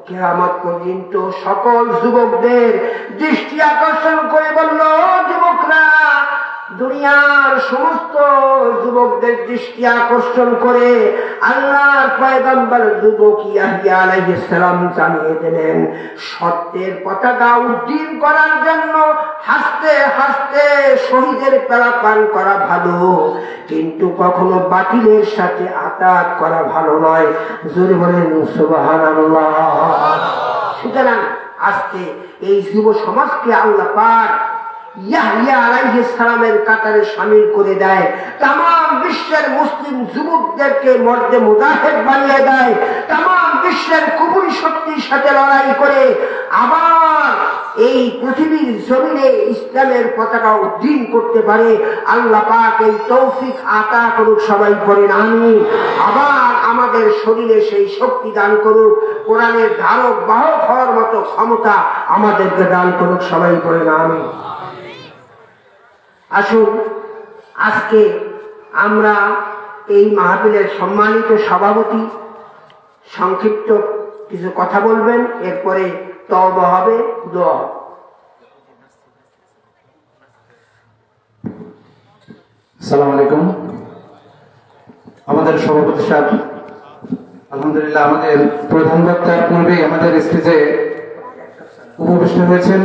S1: কিয়ামত পর্যন্ত সকল যুবকদের দৃষ্টি আকর্ষণ করে বলল, যুবকরা, দুনিয়ার সমস্ত যুবকদের দৃষ্টি আকর্ষণ করে আল্লাহর পয়গম্বর যুবক ইয়াহিয়া আলাইহিস সালাম জানিয়ে দিলেন, সত্যের পতাকা উড্ডীন করার জন্য হাসতে হাসতে শহীদের পেলা পান করা ভালো, কিন্তু কখনো বাতিলের সাথে আঘাত করা ভালো নয়। জোরে বলেন সুবহানাল্লাহ। সুতরাং আজকে এই যুব সমাজকে আল্লাহ পাক ইয়াহিয়া আলাইহিস সালামের কাতারে শামিল করে দেয়, तमाम বিশ্বের মুসলিম যুবকদেরকে মর্দে মুজাহিদ বানিয়ে দেয়, तमाम বিশ্বের কুফরি শক্তির সাথে লড়াই করে আবার এই পৃথিবীর জমিনে ইসলামের পতাকা উড্ডীন করতে পারে। আল্লাহ পাক এই তৌফিক আতা করুক, সবাই করেন আমিন। আবার আমাদের শরীরে সেই শক্তি দান করুক, কোরআনের ধারক বাহক হওয়ার মতো ক্ষমতা আমাদেরকে দান করুক, সবাই করেন আমিন। আসুন, আজকে আমরা এই মাহফিলের সম্মানিত সভাপতি সংক্ষিপ্ত কিছু কথা বলবেন, এরপরে তওবা হবে, দোয়া।
S2: আসসালামু আলাইকুম। আমাদের সভাপতি সাহেব আলহামদুলিল্লাহ আমাদের প্রধান বক্তার পূর্বে আমাদের স্টেজে উপবিষ্ট হয়েছেন।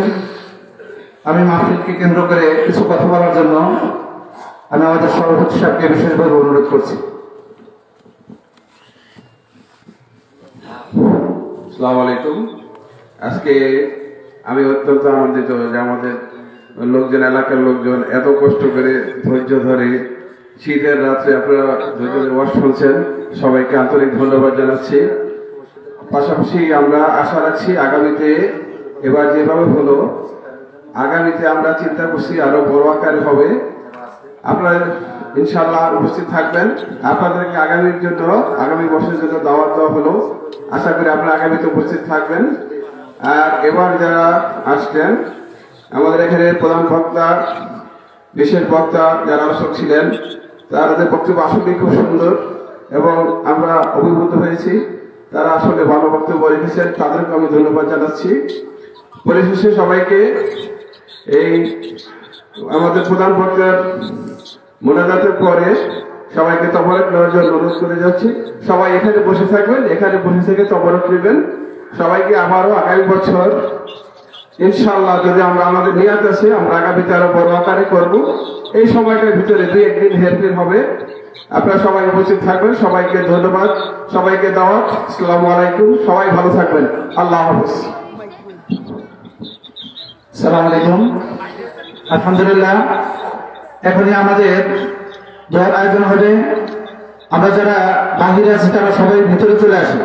S2: আমি মাহফিলকে কেন্দ্র করে কিছু কথা বলার জন্য আমি আমাদের সভাপতি সাহেবকে বিশেষভাবে অনুরোধ করছি।
S3: আসসালামু আলাইকুম। আজকে আমি অত্যন্ত আনন্দিত যে আমাদের লোকজন, এলাকার লোকজন এত কষ্ট করে ধৈর্য ধরে শীতের রাত্রে আপনারা ধৈর্য ধরে ওয়াজ শুনছেন, সবাইকে আন্তরিক ধন্যবাদ জানাচ্ছি। পাশাপাশি আমরা আশা রাখছি আগামীতে এবার যেভাবে হলো, আগামীতে আমরা চিন্তা করছি আরো বড় আকারে হবে। আপনারা ইনশাআল্লাহ উপস্থিত থাকবেন। আপনাদেরকে আগামীর জন্য, আগামী বছরের জন্য দাওয়াত দেওয়া হলো। আশা করি আপনারা আগামীতে উপস্থিত থাকবেন। আর এবার যারা আসছেন, আমাদের এখানে প্রধান বক্তা, বিশেষ বক্তা যারা আলোচক ছিলেন, তাদের বক্তব্য আসলে খুব সুন্দর এবং আমরা অভিভূত হয়েছি। তারা আসলে ভালো বক্তব্য রেখেছেন, তাদেরকে আমি ধন্যবাদ জানাচ্ছি। পরিশেষে সবাইকে এই আমাদের প্রধান বক্তার মোনাজাতের পরে সবাইকে তবরক নেওয়ার জন্য অনুরোধ করে যাচ্ছি। সবাই এখানে বসে থাকবেন, এখানে বসে থেকে তবরক নেবেন। সবাইকে আবারও আগামী বছর ইনশাআল্লাহ যদি আমরা আমাদের নিয়াত আছে আমরা আগামীতে আরো বড় আকারে করব। এই সময়টার ভিতরে 2-1 দিন হেরফের হবে। আপনারা সবাই উপস্থিত থাকবেন। সবাইকে ধন্যবাদ, সবাইকে দাওয়াত। আসসালামু আলাইকুম। সবাই ভালো থাকবেন। আল্লাহ হাফেজ।
S2: আসসালামু আলাইকুম। আলহামদুলিল্লাহ, এখনই আমাদের দোয়ার আয়োজন হবে। আমরা যারা বাহিরে আছি তারা সবাই ভিতরে চলে আসে।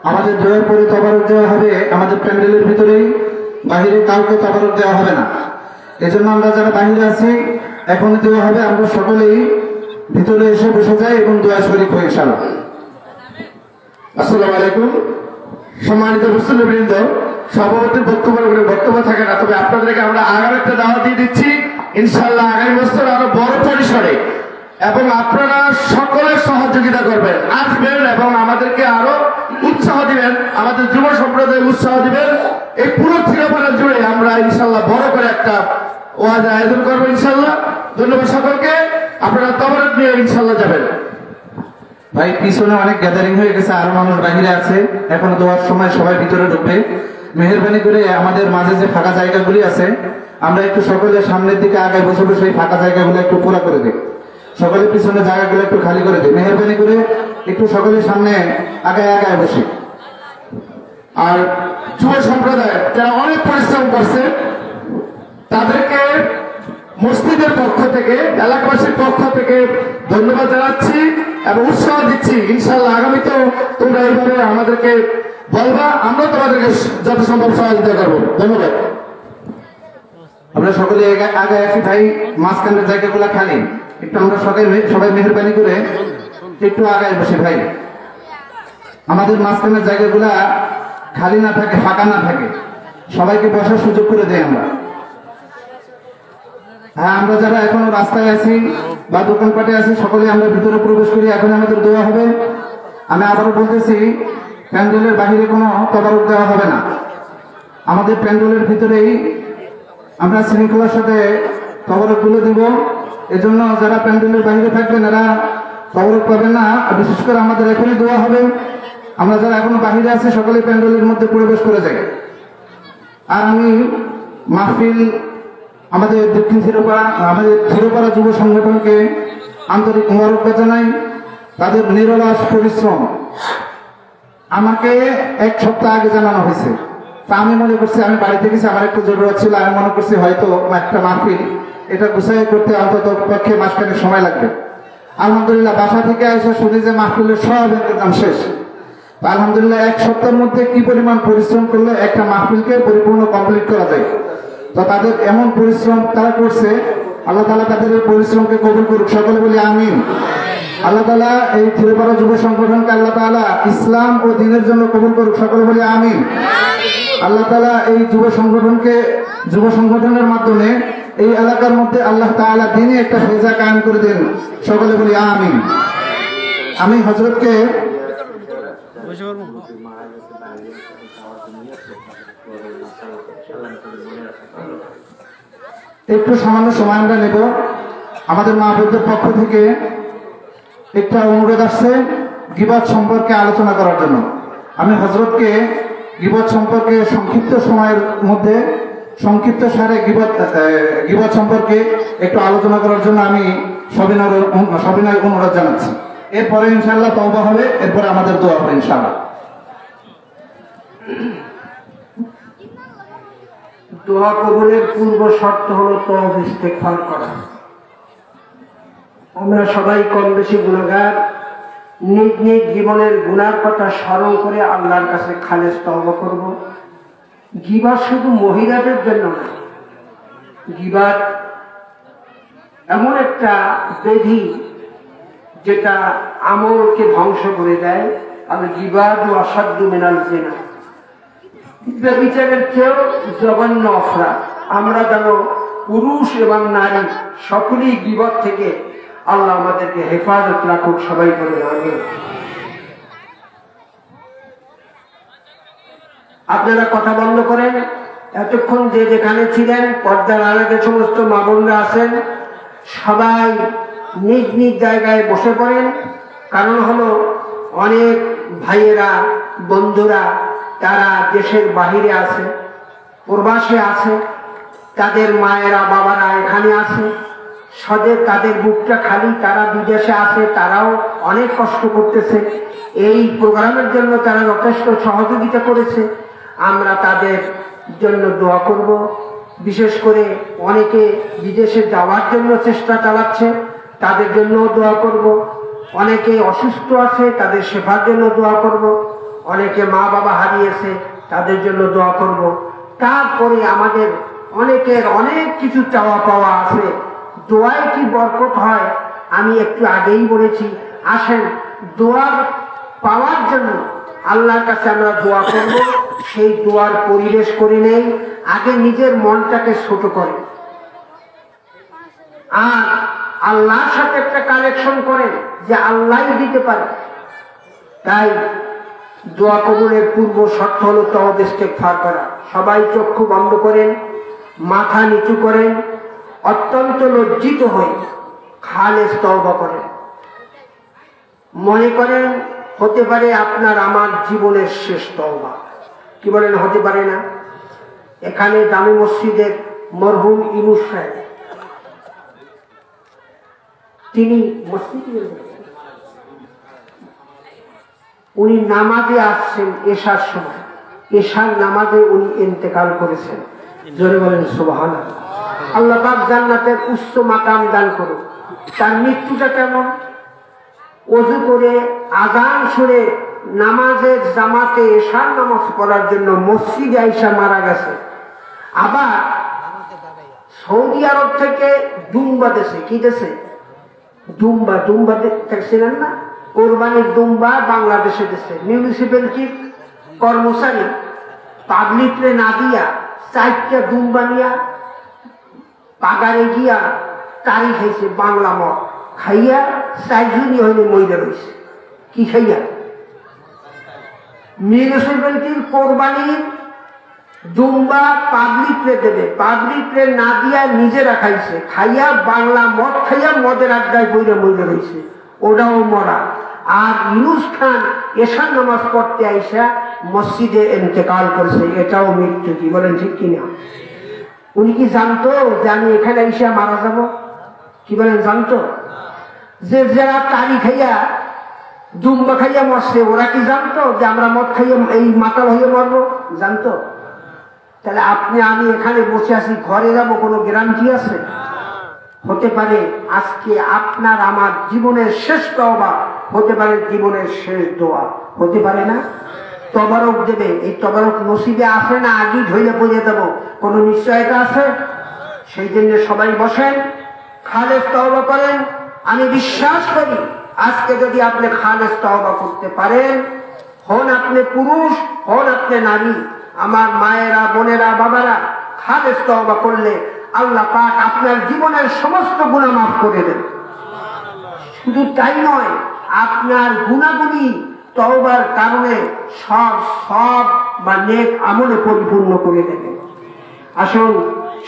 S2: আমাদের দোয়ার পরে তবারক দেওয়া হবে আমাদের প্যান্ডেলের ভিতরেই, বাহিরে কাউকে তবারক দেওয়া হবে না। এজন্য আমরা যারা বাহিরে আছি এখনই দেওয়া হবে। আমরা সকলেই ভিতরে এসে বসে যাই এবং দোয়া শরীক হই ইনশাআল্লাহ।
S4: আসসালামু আলাইকুম। সম্মানিত মুসলিমবৃন্দ, সভাপতির বক্তব্য থাকে না, তবে আপনাদেরকে আমরা আগামী একটা দাওয়াত দিয়ে দিচ্ছি। ইনশাআল্লাহ আগামী বছর আরো বড় পরিসরে এবং আপনারা সকলের সহযোগিতা করবেন, আসবেন এবং আমাদেরকে আরো উৎসাহ দিবেন, আমাদের যুব সম্প্রদায় উৎসাহ দিবেন। এই পুরো থিরোপাড়া জুড়ে আমরা ইনশাআল্লাহ বড় করে একটা ওয়াজ আয়োজন করবো ইনশাআল্লাহ। ধন্যবাদ সকলকে। আপনারা তবরক নিয়ে ইনশাআল্লাহ যাবেন।
S2: ভাই, পিছনে অনেক গ্যাদারিং হয়ে গেছে, আরো মানুষ বাহিরে আছে। এখন দেওয়ার সময় সবাই ভিতরে ঢুকবে। মেহেরবানি করে আমাদের মাঝে যে ফাঁকা জায়গাগুলি আছে আমরা একটু সকলে সামনের দিকে আগায় বসে বসে এই ফাঁকা জায়গাগুলো একটু পুরা করে দিই। সকলের পিছনে জায়গাগুলো একটু খালি করে দিই। মেহেরবানি করে একটু সকলের সামনে আগায় আগায় বসে।
S4: আর যুব সম্প্রদায় যারা অনেক পরিশ্রম করছে তাদেরকে মসজিদের পক্ষ থেকে, এলাকাবাসীর পক্ষ থেকে ধন্যবাদ জানাচ্ছি এবং উৎসাহ দিচ্ছি। ইনশাআল্লাহ আগামীতেও তোমরা এইভাবে আমাদেরকে বলবা, আমরা তোমাদেরকে যত সম্ভব সহযোগিতা করবো। ধন্যবাদ।
S2: আমরা সকলে আগে আসি ভাই, মাঝখানের জায়গাগুলো খালি একটু আমরা সবাই মেহেরবানি করে একটু আগায় বসে ভাই। আমাদের মাঝখানের জায়গাগুলা খালি না থাকে, ফাঁকা না থাকে, সবাইকে বসার সুযোগ করে দেয় আমরা। হ্যাঁ, আমরা যারা এখনো রাস্তায় আছি বা দোকানপাটে আছি সকলে আমরা ভিতরে প্রবেশ করি। এখন আমাদের দোয়া হবে। আমি আবারও বলতেছি, প্যান্ডেলের বাহিরে কোনো তদারক দেওয়া হবে না। আমাদের প্যান্ডেলের ভিতরেই আমরা শৃঙ্খলার সাথে তবরক তুলে দিব। এজন্য যারা প্যান্ডেলের বাহিরে থাকবেন এরা তবরক পাবেন না। বিশেষ করে আমাদের এখনই দোয়া হবে। আমরা যারা এখনো বাহিরে আছি সকলে প্যান্ডেলের মধ্যে প্রবেশ করে যাই। আর আমি মাহফিল আমাদের দক্ষিণ থিরোপাড়া যুব সংগঠনকে আন্তরিক মোবারকবাদ জানাই। তাদের নিরলস পরিশ্রম আমাকে 1 সপ্তাহ আগে জানানো হয়েছে। তা আমি মনে করছি, আমি বাড়িতে গেছি, আমার একটু জরুরত ছিল, আমি মনে করছি হয়তো একটা মাহফিল এটা গুছাই করতে অন্তত পক্ষে মাসখানেক সময় লাগবে। আলহামদুলিল্লাহ বাসা থেকে এসে শুনি যে মাহফিলের সব ইন্তজাম শেষ। আলহামদুলিল্লাহ 1 সপ্তাহের মধ্যে কি পরিমাণ পরিশ্রম করলে একটা মাহফিলকে পরিপূর্ণ কমপ্লিট করা যায়। তো তাদের এমন পরিশ্রম তারা করছে, আল্লাহ তাআলা তাদের এই পরিশ্রমকে কবুল করুক। সকলে বলি আমিন। আল্লাহ তাআলা এই থিরোপাড়া যুব সংগঠনকে আল্লাহ তাআলা ইসলাম ও দ্বীনের জন্য কবুল করুক। সকলে বলি আমিন। আল্লাহ তাআলা এই যুব সংগঠনের মাধ্যমে এই এলাকার মধ্যে আল্লাহ তাআলা দ্বীনে একটা ফেজা কায়েম করে দেন। সকলে বলি আমিন। আমি হযরতকে একটু সামান্য সময় আমরা নেব। আমাদের মাহবুবদের পক্ষ থেকে একটা অনুরোধ আসছে গীবত সম্পর্কে আলোচনা করার জন্য। আমি হযরতকে গীবত সম্পর্কে সংক্ষিপ্ত সময়ের মধ্যে সংক্ষিপ্ত সারে গীবত সম্পর্কে একটু আলোচনা করার জন্য আমি সবিনয় অনুরোধ জানাচ্ছি। এরপরে ইনশাআল্লাহ তওবা হবে, এরপরে আমাদের দোয়া হবে ইনশাআল্লাহ।
S1: দোয়া কবুলের পূর্ব শর্ত হলো তওবা ইস্তেগফার করা। আমরা সবাই কম বেশি গুনাহগার। নিজ নিজ জীবনের গুনার কথা স্মরণ করে আল্লাহর কাছে খালেস তওবা করব। গীবত শুধু মহিলাদের জন্য না, গীবত এমন একটা ব্যাধি যেটা আমলকে ধ্বংস করে দেয়। আর গীবত আসাদ্দু মিনাল জিনা, ব্যভিচারের চেয়েও জঘন্য অপরাধ। আমরা যেন পুরুষ এবং নারী সকলেই গীবত থেকে আল্লাহ আমাদেরকে হেফাজত রাখুক। সবাই বলে আমিন। আপনারা কথা বন্ধ করেন। এতক্ষণ যে যেখানে ছিলেন, পর্দার আড়ালে সমস্ত মা বোনরা আছেন, সবাই নিজ নিজ জায়গায় বসে পড়েন। কারণ হলো অনেক ভাইয়েরা বন্ধুরা তারা দেশের বাহিরে আছে, প্রবাসে আছে, তাদের মায়েরা বাবারা এখানে আছে, তাদের বুকটা খালি, তারা বিদেশে আছে, তারাও অনেক কষ্ট করতেছে। এই প্রোগ্রামের জন্য তারা যথেষ্ট সহযোগিতা করেছে, আমরা তাদের জন্য দোয়া করব। বিশেষ করে অনেকে বিদেশে যাওয়ার জন্য চেষ্টা চালাচ্ছে, তাদের জন্য দোয়া করব। অনেকে অসুস্থ আছে, তাদের সেবার জন্য দোয়া করব। অনেকে মা বাবা হারিয়েছে, তাদের জন্য দোয়া করব। তারপরে আমাদের অনেকের অনেক কিছু চাওয়া পাওয়া আছে। দোয়ায় কি বরকত হয় আমি একটু আগেই বলেছি। আসেন দোয়া পাওয়ার জন্য আল্লাহর কাছে আমরা দোয়া করব। সেই দোয়ার পরিবেশ করে নেই, আগে নিজের মনটাকে ছোট করে আর আল্লাহর সাথে একটা কানেকশন করেন যে আল্লাহ দিতে পারে। তাই দোয়া কবুলের পূর্ব শর্ত হলো তওবা ইস্তেগফার করা। সবাই চক্ষু বন্ধ করেন, মাথা নিচু করেন, অত্যন্ত লজ্জিত হয়ে খালেস তওবা করেন। মনে করেন হতে পারে আপনার আমার জীবনের শেষ তওবা। কি বলেন, হতে পারে না? এখানে জামে মসজিদের মরহুম ইউনুস সাহেব, তিনি মসজিদে উনি নামাজে আসছেন এশার সময়, এশার নামাজে উনি ইন্তেকাল করেছেন। জোরে বলেন সুবহানাল্লাহ। আল্লাহ পাক জান্নাতের উচ্চ মাকাম দান করুন। তার মৃত্যুটা কেমন? ওযু করে আযান শুনে নামাজের জামাতে এশার নামাজ পড়ার জন্য মসজিদে আইসা মারা গেছে। আবার সৌদি আরব থেকে দুম্বা দেশে, কি দেশে? দুম্বা দেখছিলেন না? কোরবানির দুম্বা বাংলাদেশে দেশে মিউনিসিপ্যালিটির কর্মচারী পাবলিকরে না দিয়া 4টা দুম্বা নিয়া পাগারে গিয়া তারি খাইছে, বাংলা মদ খাইয়া 4 জনই হইলে মইরা রয়েছে। কি খাইয়া? মিউনিসিপ্যালিটির কোরবানির দুম্বা পাবলিকরে দেবে, পাবলিকরে না দিয়া নিজেরা খাইছে, খাইয়া বাংলা মদ খাইয়া মদের আড্ডায় বইরে মইরে রয়েছে, ওটাও মরা। আর ইউনুস খান এশার নামাজ পড়তে আইসা মসজিদে ইন্তেকাল করেছে, এটাও মৃত্যু। কি বলেন, ঠিক কিনা? উনি কি জানতো যে আমি এখানে আইসা মারা যাব? কি বলেন, জানতো? যে যারা তারি খাইয়া দুম্বা খাইয়া মরছে, ওরা কি জানতো যে আমরা মদ খাইয়া এই মাতাল হয়ে মরবো? জানতো? তাহলে আপনি আমি এখানে বসে আছি, ঘরে যাব, কোনো গ্যারান্টি আছে? হতে পারে আজকে আপনার আমার জীবনের শেষ তওবা, হতে পারে জীবনের শেষ দোয়া, হতে পারে না? তবারক দেবে, এই তবারক নসিবে আসে না আগেই ধইলে বুঝে দেবো, কোনো নিশ্চয়তা আছে? সেই জন্য সবাই বসেন, খালেস তওবা করেন। আমি বিশ্বাস করি আজকে যদি আপনি খালেস তওবা করতে পারেন, হন আপনি পুরুষ হন আপনি নারী, আমার মায়েরা বোনেরা বাবারা, খালেস তওবা করলে আল্লাহ পাক আপনার জীবনের সমস্ত গুনাহ মাফ করে দেন। শুধু তাই নয়, আপনার গুনাহগুলি তওবার কারণে সব বা নেক আমলে পরিপূর্ণ করে দেবেন। আসুন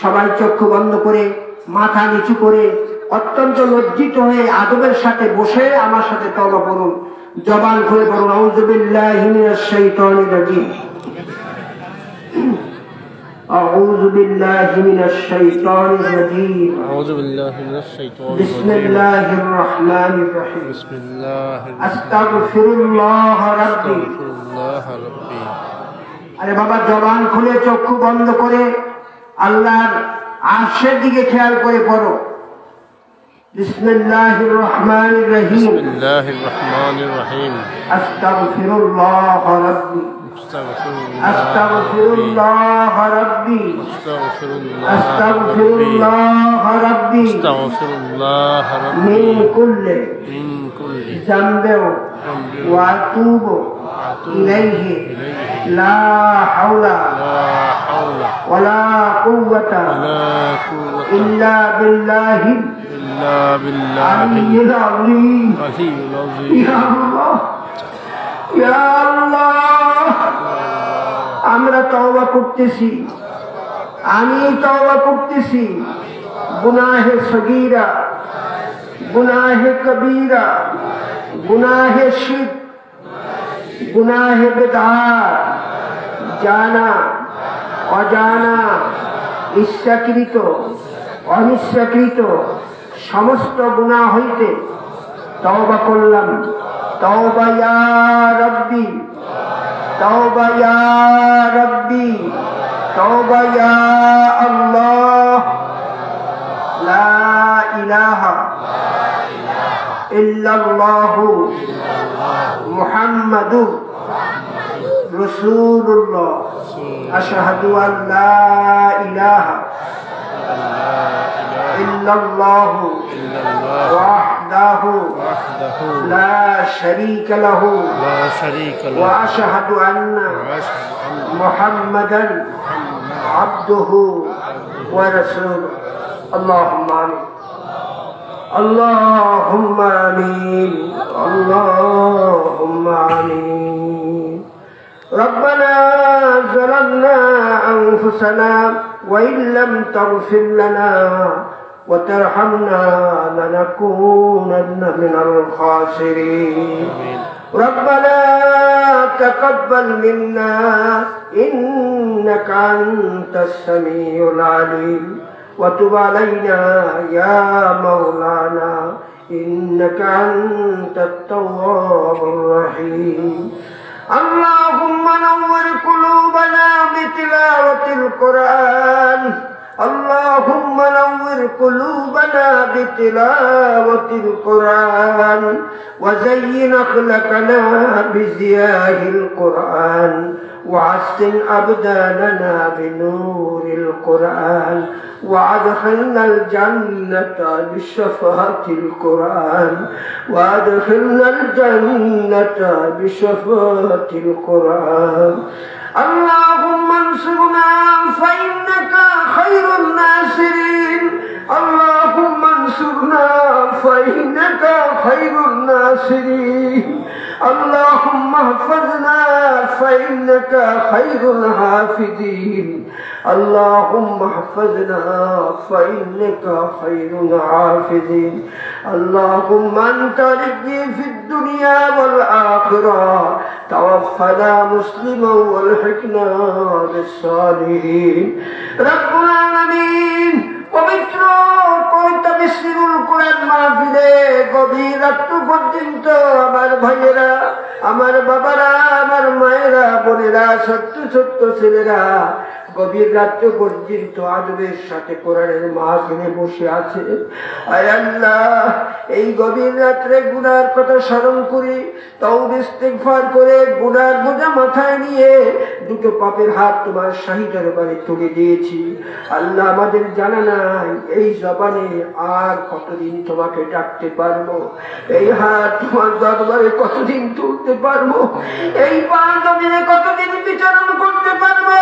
S1: সবাই চক্ষু বন্ধ করে মাথা নিচু করে অত্যন্ত লজ্জিত হয়ে আদবের সাথে বসে আমার সাথে তওবা করুন। জবান খুলে পড়ুন, আউযু বিল্লাহি মিনাশ শাইতানির রাজীম, أعوذ بالله من الشيطان الرجيم،
S5: أعوذ بالله من الشيطان
S1: بسم الله الرحمن الرحيم،
S5: بسم الله
S1: أستغفر الله ربي।
S5: أستغفر الله ربي।
S1: আরে বাবা, জবান খুলে চক্ষু বন্ধ করে আল্লাহর আরশের দিকে খেয়াল করে পড়ো। বিসমিল্লাহির রহমানির রহিম,
S5: بسم الله الرحمن الرحيم،
S1: আস্তাগফিরুল্লাহ রাব্বি, আস্তাগফিরুল্লাহ রাব্বি, আস্তাগফিরুল্লাহ রাব্বি,
S5: أستغفر الله
S1: মিন
S5: ربي
S1: কুল্লি
S5: من كل
S1: যামবে ওয়া আতুবু ইলাইহি লা হাওলা
S5: لا حول
S1: ওয়ালা কুওয়াতা
S5: ولا قوة
S1: ইল্লা বিল্লাহি
S5: إلا بالله
S1: আলিয়্যিল আযীম।
S5: العلي العظيم।
S1: ইয়া আল্লাহ, ইয়া আল্লাহ, আমরা তওবা করতেছি, আমি তওবা করতেছি গুনাহে সগীরা, গুনাহে কবীরা, গুনাহে শিরক, গুনাহে বিদআত, জানা অজানা ইচ্ছাকৃত অনিচ্ছাকৃত সমস্ত গুনাহ হইতে তওবা করলাম। তওবা ইয়া রব্বি, তওবা ইয়া রব্বি, তওবা ইয়া আল্লাহ। লা ইলাহা ইল্লাল্লাহু মুহাম্মাদুর রাসূলুল্লাহ। আশহাদু আল লা ইলাহা ইল্লাল্লাহু ওয়াহদাহু লা শারীকা লাহু ওয়া আশহাদু আন্না মুহাম্মাদান আবদুহু ওয়া রাসূলুহু। আল্লাহুম্মা আমিন, আল্লাহুম্মা আমিন, আল্লাহুম্মা আমিন। ربنا ظلمنا أنفسنا وإن لم تغفر لنا وترحمنا لنكونن من الخاسرين. ربنا تقبل منا إنك أنت السميع العليم وتب علينا يا مولانا إنك أنت التواب الرحيم. اللهم نور قلوبنا بتلاوة القرآن، اللهم نور قلوبنا بتلاوة القرآن وزين أخلاقنا بزياء القرآن وحسن أبداننا بنور القرآن وأدخلنا الجنة بشفاعة القرآن وأدخلنا الجنة بشفاعة القرآن. اللهم انصرنا فإنك خير الناصرين، اللهم انصرنا فإنك خير الناصرين. اللهم احفظنا فإنك خير الحافظين، اللهم احفظنا فإنك خير الحافظين. اللهم أنت ربي في الدنيا والآخرة، توفنا مسلما والحقنا بالصالحين. رب العالمين পবিত্র তাফসীরুল কোরআন মাহফিলে গভীর রাত পর্যন্ত আমার ভাইয়েরা, আমার বাবারা, আমার মায়েরা, বোনেরা, ছোট্ট ছোট্ট ছেলেরা গভীর রাত্র পর্যন্ত আদবের সাথে কোরআনের মাহফিলে বসে আছে। আয় আল্লাহ, এই গভীর রাত্রে গুনার কথা স্মরণ করে তওবা ইস্তিগফার করে গুনার বোঝা মাথায় নিয়ে দুটো পাপের হাত তোমার শাহী দরবারে তুলে দিয়েছি। আল্লাহ, আমাদের জানা নাই এই জবানে আর কতদিন তোমাকে ডাকতে পারবো, এই হাত তোমার দরবারে কতদিন তুলতে পারবো, এই পা জমিনে কতদিন বিচারণ করতে পারবো।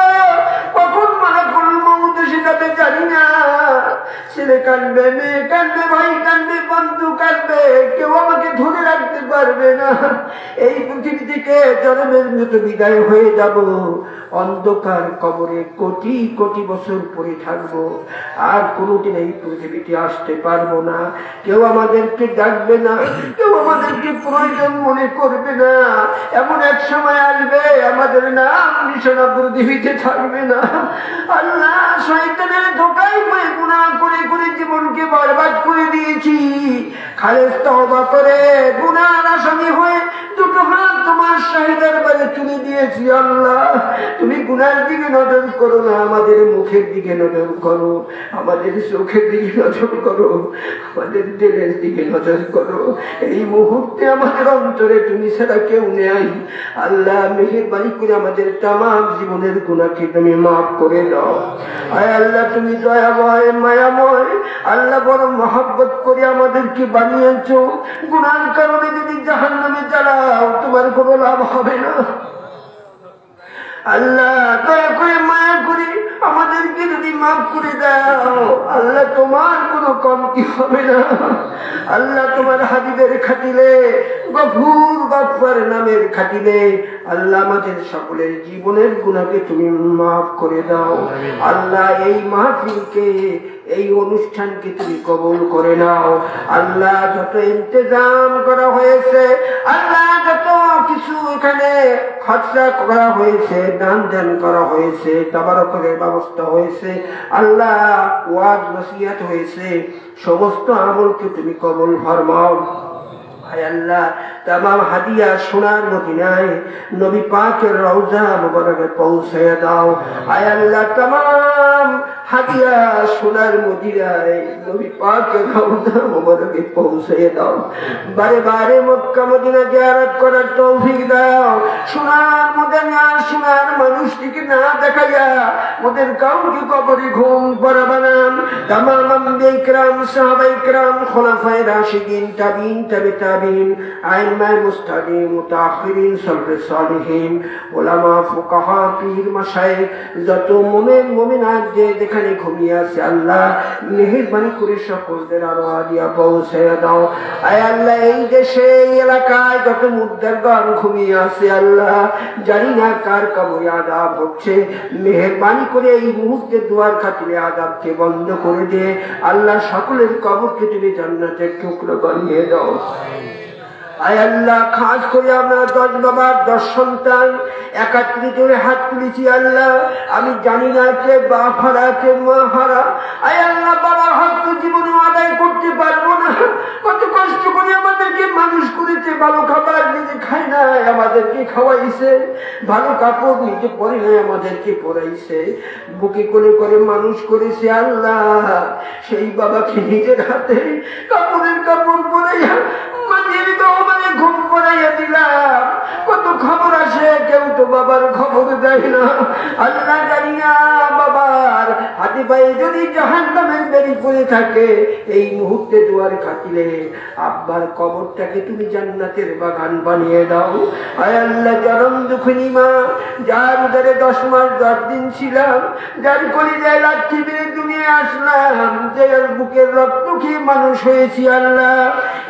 S1: কখন মালাকুল মউত সেটাতে জানি না। ছেলে কাঁদবে, মেয়ে কাঁদবে, ভাই কাঁদবে, বন্ধু কাঁদবে, কেউ আমাকে ধরে রাখতে পারবে না। এই পৃথিবী থেকে জন্মের মতো বিদায় হয়ে যাব, অন্ধকার কবরে কোটি কোটি বছর পরে থাকবো, আর কোনোদিন এই পৃথিবীতে আসতে পারবো না। কেউ আমাদেরকে ডাকবে না, কেউ আমাদেরকে প্রয়োজন মনে করবে না। এমন এক সময় আসবে আমাদের নাম নিশানা পৃথিবীতে থাকবে না। আল্লাহ, শয়তানের ধোঁকায় পড়ে গুনাহ করে করে জীবনকে বরবাদ করে দিয়েছি। খালেস তওবা করে গুনার আসামি হয়ে দুটো হাত তোমার শাহী দরবারে তুলে দিয়েছি। আল্লাহ, তুমি গুনার দিকে নজর করো না, আমাদের মুখের দিকে নজর করো, আমাদের চোখের দিকে নজর করো, আমাদের দিলের দিকে নজর করো। এই মুহূর্তে আমাদের অন্তরে তুমি ছাড়া কেউ নেই। আল্লাহ, মেহেরবানি করে আমাদের তামাম জীবনের গুনাহকে তুমি মাফ করে দাও। আয় আল্লাহ, তুমি দয়াময়, মায়াময়। আল্লাহ, বড় মহব্বত করে আমাদেরকে বানিয়েছো। গুনার কারণে যদি জাহান্নামে জ্বালাও তোমার কোনো লাভ হবে না। আল্লাহ, দয়া করে মায়া করে আমাদেরকে যদি মাফ করে দাও, আল্লাহ তোমার কোনো কমতি হবে না। আল্লাহ, তোমার হাবিবের খাতিলে, গফুর গফফার নামের খাতিলে আল্লাহ আমাদের সকলের জীবনের গুনাহকে তুমি মাফ করে দাও। আল্লাহ, এই মাহফিলকে, এই অনুষ্ঠানকে তুমি কবুল করে নাও। আল্লাহ, যত ইন্তজাম করা হয়েছে, আল্লাহ যত কিছু ওখানে খরচা করা হয়েছে, দান ধ্যান করা হয়েছে, তাবারকের ব্যবস্থা হয়েছে, আল্লাহ ওয়াজ নসিহত হয়েছে, সমস্ত আমলকে তুমি কবুল ফরমাও। হায় আল্লাহ, তামাম হাদিয়া সোনার মদিনায় নবী পাকের রওজা মুবারকে পৌঁছায়া দাও। হায় আল্লাহ, তামাম হাদিয়া সোনার মদিনায় নবী পাকের রওজা মুবারকে পৌঁছায়া দাও। বারে বারে মক্কা মদিনা জিয়ারত করার তৌফিক দাও। সোনার মদিনা সোনার মানুষটিকে না দেখাইয়া ওদের কাউকে কবরে ঘুম পড়া বানান। তামাম আম্বিয়া ইকরাম, সাহাবা ইকরাম, খুলাফায়ে রাশিদিন, তাবিঈন, তাবে তাবিঈন, আইম্মায়ে মুজতাহিদিন, মুতাআখিরিন, সালফে সালিহিন, উলামা, ফুকাহা, পীর, মাশায়েখ, যত মুমিন মুমিনাত যে যেখানে ঘুমিয়ে আছে আল্লাহ মেহেরবানি করে সকলদের আরো হাদিয়া পৌঁছায়া দাও। আয় আল্লাহ, এই দেশে এই এলাকায় যত মুর্দারগণ ঘুমিয়ে আছে আল্লাহ, জানি না কার কবরে আযাব হচ্ছে, মেহেরবানি করে এই মুহূর্তে দুয়ার খাতিরে আযাবকে বন্ধ করে দে আল্লাহ। সকলের কবরকে তুমি জান্নাতের টুকরো বানিয়ে দাও। আয় আল্লাহ, খাস করে আমরা 10 বাবার 10 সন্তান একাত্রিত হয়ে হাত তুলেছি আল্লাহ। আমি জানি না কে বাপ হারা কে মা হারা। আয় আল্লাহ, বাবার হক তো জীবনে আদায় করতে পারবো না। কত কষ্ট করে আমাদেরকে মানুষ করেছে, ভালো খাবার নিজে খাই না আমাদেরকে খাওয়াইছে, ভালো কাপড় নিজে পরে নাই আমাদেরকে পরাইছে, বুকে করে করে মানুষ করেছে আল্লাহ। সেই বাবাকে নিজের হাতে কাপড়ের কাপড় পরাইয়া মাটির দোমানে ঘুম পড়াইয়া দিলাম। কত খবর আসে, কেউ তো বাবার খবর দেয় না আল্লাহ। জানি না বাবার হাতে পায়ে যদি জাহান্নামের বেরি পড়ে থাকে, এই মুহূর্তে দুয়ার খাতিলে আব্বার কবরটাকে তুমি জান্নাতের বাগান বানিয়ে দাও। আয় আল্লাহ, জনম দুঃখিনী মা, যার উদরে 10 মাস 10 দিন ছিলাম, যার কলিজায় লাঠি মেরে দুনিয়ায় আসলাম, যার বুকের রক্ত খেয়ে মানুষ হয়েছি আল্লাহ,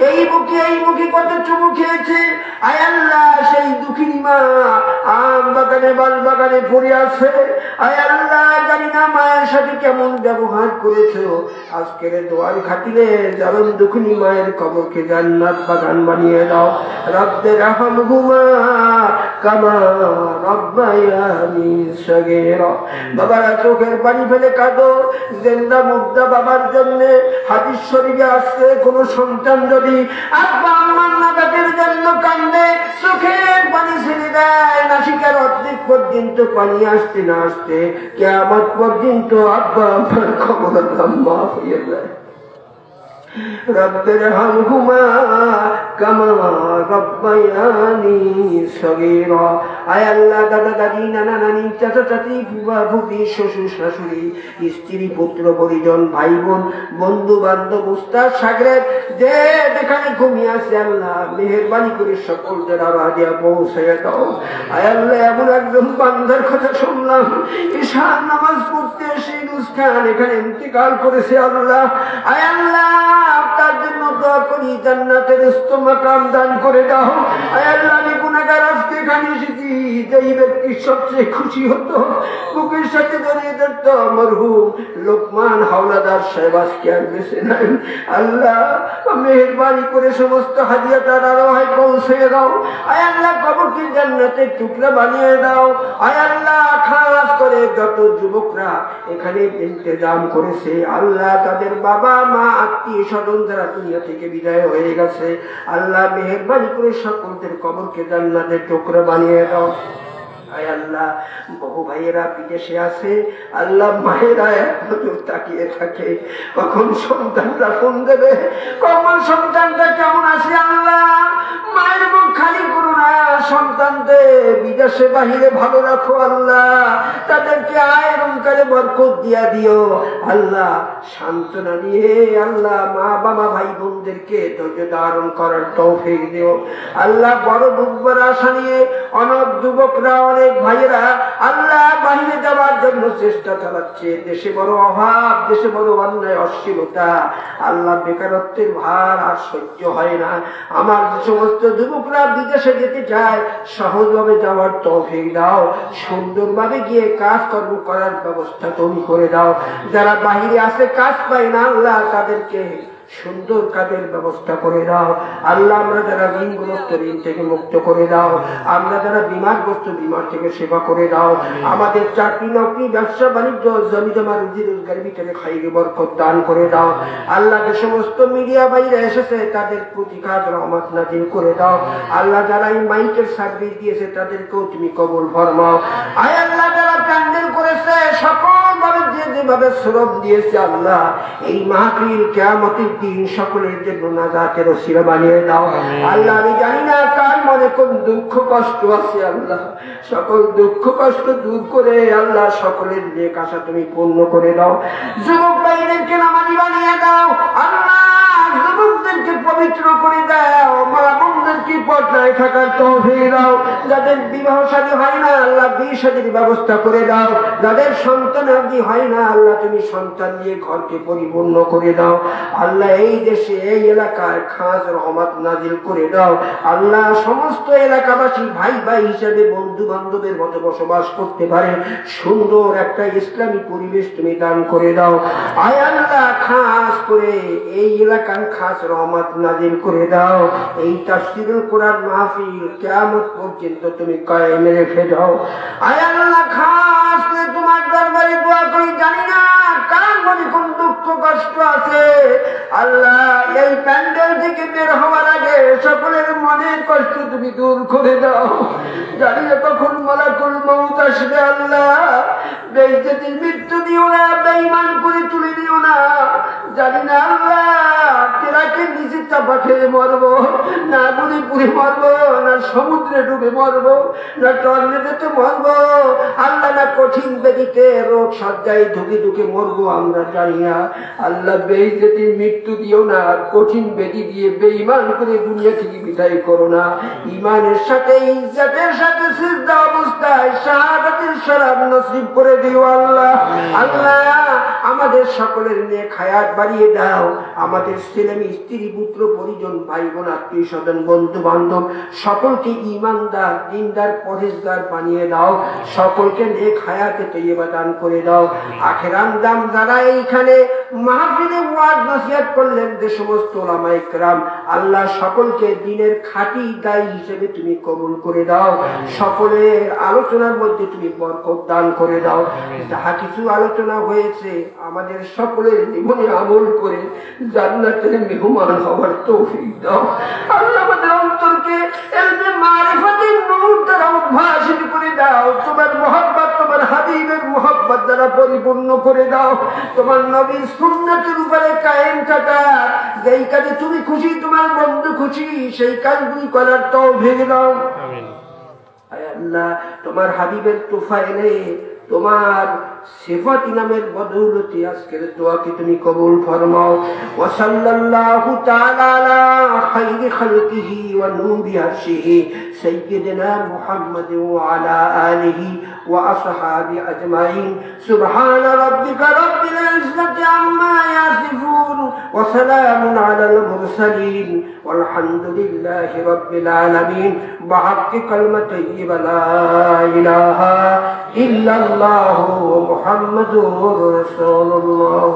S1: এই মুখে কত চুমু খেয়েছে। আয় আল্লাহ, সেই দুঃখিনী মা আম বাগানে বাল বাগানে পড়ে আছে। আয় আল্লাহ, জানি না মায়ের সাথে কেমন ব্যবহার করেছো, আজকের দোয়ার খাতিরে জারম দুঃখিনী মায়ের কবরকে জান্নাত বাগান বানিয়ে দাও। রব্বে রহমহুমা কামা রব্বায়ানি সগীরা। বাবারা চোখের পানি ফেলে কাঁদো, জিন্দা মুর্দা বাবার জন্য। হাদিস শরীফে আসছে, কোন সন্তান যদি আব্বা আম্মার নাজাতের জন্য কান্দে, চোখের পানি ছেড়ে দেয়, নাসিকার অর্ধেক পর্যন্ত পানি আসতে না আসতে কিয়ামত পর্যন্ত আব্বা আম্মার খবর মাফ হয়ে যায়। রব্বে রহমহুমা কামা রব্বায়ানি সগীরা। আয় আল্লাহ, দাদা দাদি, নানা নানি, চাচা চাচি, ফুফা ফুফি, শ্বশুর শাশুড়ি, স্ত্রী পুত্র পরিজন, ভাই বোন, বন্ধু বান্ধব, উস্তাদ সাগরেদ যে যেখানে ঘুমিয়ে আছে আল্লাহ মেহেরবানি করে সকলদের আরো হাদিয়া পৌঁছাইয়া দাও। আয় আল্লাহ, এমন একজন বান্দার কথা শুনলাম, ঈশার নামাজ পড়তে এসে নুসখান এখানে ইন্তেকাল করেছে আল্লাহ। আয় আল্লাহ, তার জন্য দোয়া করি জান্নাতের উচ্চ মাকাম দান করে দাও। আয় আল্লাহ, আমি গুনাহগার আজকে এখানে এসেছি, যেই ব্যক্তি সবচেয়ে খুশি হতো, বুকের সাথে জড়িয়ে ধরত মরহুম লোকমান হাওলাদার সাহেব আজকে আর বেঁচে নাই। আল্লাহ, মেহেরবানি করে সমস্ত হাদিয়া তার আরোহায় পৌঁছে দাও। আয় আল্লাহ, কবরকে জান্নাতের টুকরা বানিয়ে দাও। আয় আল্লাহ, খাস করে যত যুবকরা এখানে ইন্তেজাম করেছে আল্লাহ, তাদের বাবা মা আত্মীয় স্বজন যারা দুনিয়া থেকে বিদায় হয়ে গেছে আল্লাহ মেহেরবানি করে সকলদের কবরকে জান্নাতের টুকরা বানিয়ে দাও। আয় আল্লাহ, বহু ভাইয়েরা বিদেশে আছে আল্লাহ, মায়েরা এক নজর তাকিয়ে থাকে কখন সন্তানরা ফোন দেবে, কখন সন্তানটা কেমন আছে আল্লাহ। মায়ের মুখ খালি করো না, সন্তানদের বিদেশে বাহিরে ভালো রাখো আল্লাহ, তাদেরকে আয় রঙ্কারে বরকত দিয়া দিও আল্লাহ। সান্ত্বনা দিয়ে আল্লাহ মা বাবা ভাই বোনদেরকে ধৈর্য ধারণ করার তৌফিক দিও আল্লাহ। বড় দুঃখের আশা নিয়ে অনেক যুবকরা অনেক ভাইয়েরা আল্লাহ বাহিরে যাওয়ার জন্য চেষ্টা চালাচ্ছে। দেশে বড় অভাব, দেশে বড় অন্যায় অশ্লীলতা আল্লাহ, বেকারত্বের ভার আর সহ্য হয় না। আমার সমস্ত যুবকরা বিদেশে যেতে চায়, সহজভাবে যাওয়ার তৌফিক দাও, সুন্দরভাবে গিয়ে কাজকর্ম করার ব্যবস্থা তুমি করে দাও। যারা বাহিরে আছে কাজ পায় না আল্লাহ, তাদেরকে সুন্দর কাজের ব্যবস্থা করে দাও আল্লাহ। আমরা যারা ঋণগ্রস্ত ঋণ থেকে মুক্ত করে দাও, আমরা যারা বিমারগ্রস্ত বিমার থেকে সেবা করে দাও। আমাদের চাকরি নকরি ব্যবসা বাণিজ্য জমি জমা রুজি রোজগারের ভিতরে খাইয়ে বরকত দান করে দাও আল্লাহ। যে সমস্ত মিডিয়া বাইরে এসেছে তাদের প্রতি কাজ রহমত নাজিল করে দাও আল্লাহ। যারা এই মাইকের সার্ভিস দিয়েছে তাদেরকেও তুমি কবুল ফরমাও। আয় আল্লাহ, যারা প্যান্ডেল করেছে সকল ভাবে যে যেভাবে শ্রম দিয়েছে আল্লাহ, এই মাহফিল কিয়ামতের দিন সকলের জন্য নাজাতের ওসিলা বানিয়ে দাও আল্লাহ। আমি জানি না কার মনে কোন দুঃখ কষ্ট আছে আল্লাহ, সকল দুঃখ কষ্ট দূর করে আল্লাহ সকলের নেক আশা তুমি পূর্ণ করে দাও। যুবক ভাইদেরকে নামাজি বানিয়ে দাও আল্লাহ, যুবকদেরকে পবিত্র করে দাও, মা বোনদেরকে পর্দায় থাকার তৌফিক দাও। যাদের বিবাহ শাদী হয় না আল্লাহ বিয়ে শাদীর ব্যবস্থা করে দাও। যাদের সন্তানাদি হয় না আল্লাহ তুমি সন্তান দিয়ে ঘরকে পরিপূর্ণ করে দাও আল্লাহ। এই দেশে এই এলাকায় খাস রহমত নাজিল করে দাও আল্লাহ। সমস্ত এলাকাবাসী ভাই ভাই হিসেবে বন্ধু বান্ধবের মতো বসবাস করতে পারে সুন্দর একটা ইসলামী পরিবেশ তুমি দান করে দাও আয় আল্লাহ। খাস করে এই এলাকায় খাস রহমত নাজিল করে দাও। এই তাফসীরুল কোরআন মাহফিল কিয়ামত পর্যন্ত তুমি কায়েমে রেখে দাও আয় আল্লাহ। খাস করে তোমার দরবারে দোয়া করি, জানি না কার মনে কোন দুঃখ কষ্ট আছে আল্লাহ। এই প্যান্ডেল থেকে বের হওয়ার আগে সকলের মনের কষ্ট তুমি দূর করে দাও। জানি না কখন মালাকুল মউত আসবে আল্লাহ। বেইজ্জতির মৃত্যু দিও না, বেঈমান করে তুলে দিও না। জানি না আল্লাহ কেরাকে নিচে চাপা খেয়ে মরবো, না আগুনে পুড়ে মরবো, না সমুদ্রে ডুবে মরবো, না টর্নেডোতে মরবো আল্লাহ, না কঠিন ব্যাধিতে রোগ সজ্জায় ঢুকে ঢুকে মরবো আমরা জানি না আল্লাহ। বেইজ্জতির মৃত্যু দিও না, কঠিন ব্যাধি দিয়ে বেঈমান করে দুনিয়া থেকে বিদায় করো না। ঈমানের সাথে ইজ্জতের সাথে সিজদা অবস্থায় শাহাদাতের শরাব নসিব করে দিও আল্লাহ। আল্লাহ আমাদের সকলের নেক হায়াত বাড়িয়ে দাও। আমাদের ছেলে মেয়ে স্ত্রী পুত্র পরিজন ভাই বোন আত্মীয় স্বজন বন্ধু বান্ধব সকলকে ঈমানদার দিনদার পরহেজগার বানিয়ে দাও। সকলকে নেক হায়াতে তৈয়বা দান করে দাও। আখিরান দাম যারা এইখানে মাহফিলে ওয়াজ নসিহত করলেন যে সমস্ত উলামায়ে কেরাম আল্লাহ সকলকে দিনের খাঁটি দায়ী হিসেবে তুমি কবুল করে দাও। সকলের আলোচনার মধ্যে তুমি বরকত দান করে দাও। যাহা কিছু আলোচনা হয়েছে আমাদের সকলের জীবনে আমল করে জান্নাতের মেহমান হওয়ার তৌফিক দাও আল্লাহ। আমাদের অন্তরকে ইলমে মারিফাতের নূর দ্বারা উদ্ভাসিত করে দাও। তোমার মহব্বত, তোমার হাবিবের মহব্বত দ্বারা পরিপূর্ণ করে দাও। তোমার নবীর সুন্নাতের উপরে কায়েম থাকা, যেই কাজে তুমি খুশি তোমার বন্ধু খুশি সেই কাজগুলি করার তৌফিক দাও আয় আল্লাহ। তোমার হাবিবের তোফায়েলে তোমার সিফাতি নামের বদৌলতে আজকের দোয়াকে তুমি কবুল ফরমাও। ওয়া সাল্লাল্লাহু তাআলা আলা খায়রি খালকিহি ওয়া নূরি আরশিহি সাইয়্যিদিনা মুহাম্মাদ ওয়া আলা আলিহি ওয়া আসহাবি আজমাইন। সুবহান রাব্বিকা রাব্বিল ইজ্জাতি আম্মা ইয়াসিফুন ওয়া সালামুন আলাল মুরসালিন ওয়ালহামদুলিল্লাহি রাব্বিল আলামিন। বিহাক্কি কালিমাতি লা ইলাহা ইল্লাল্লাহু মুহাম্মাদুর রাসূলুল্লাহ।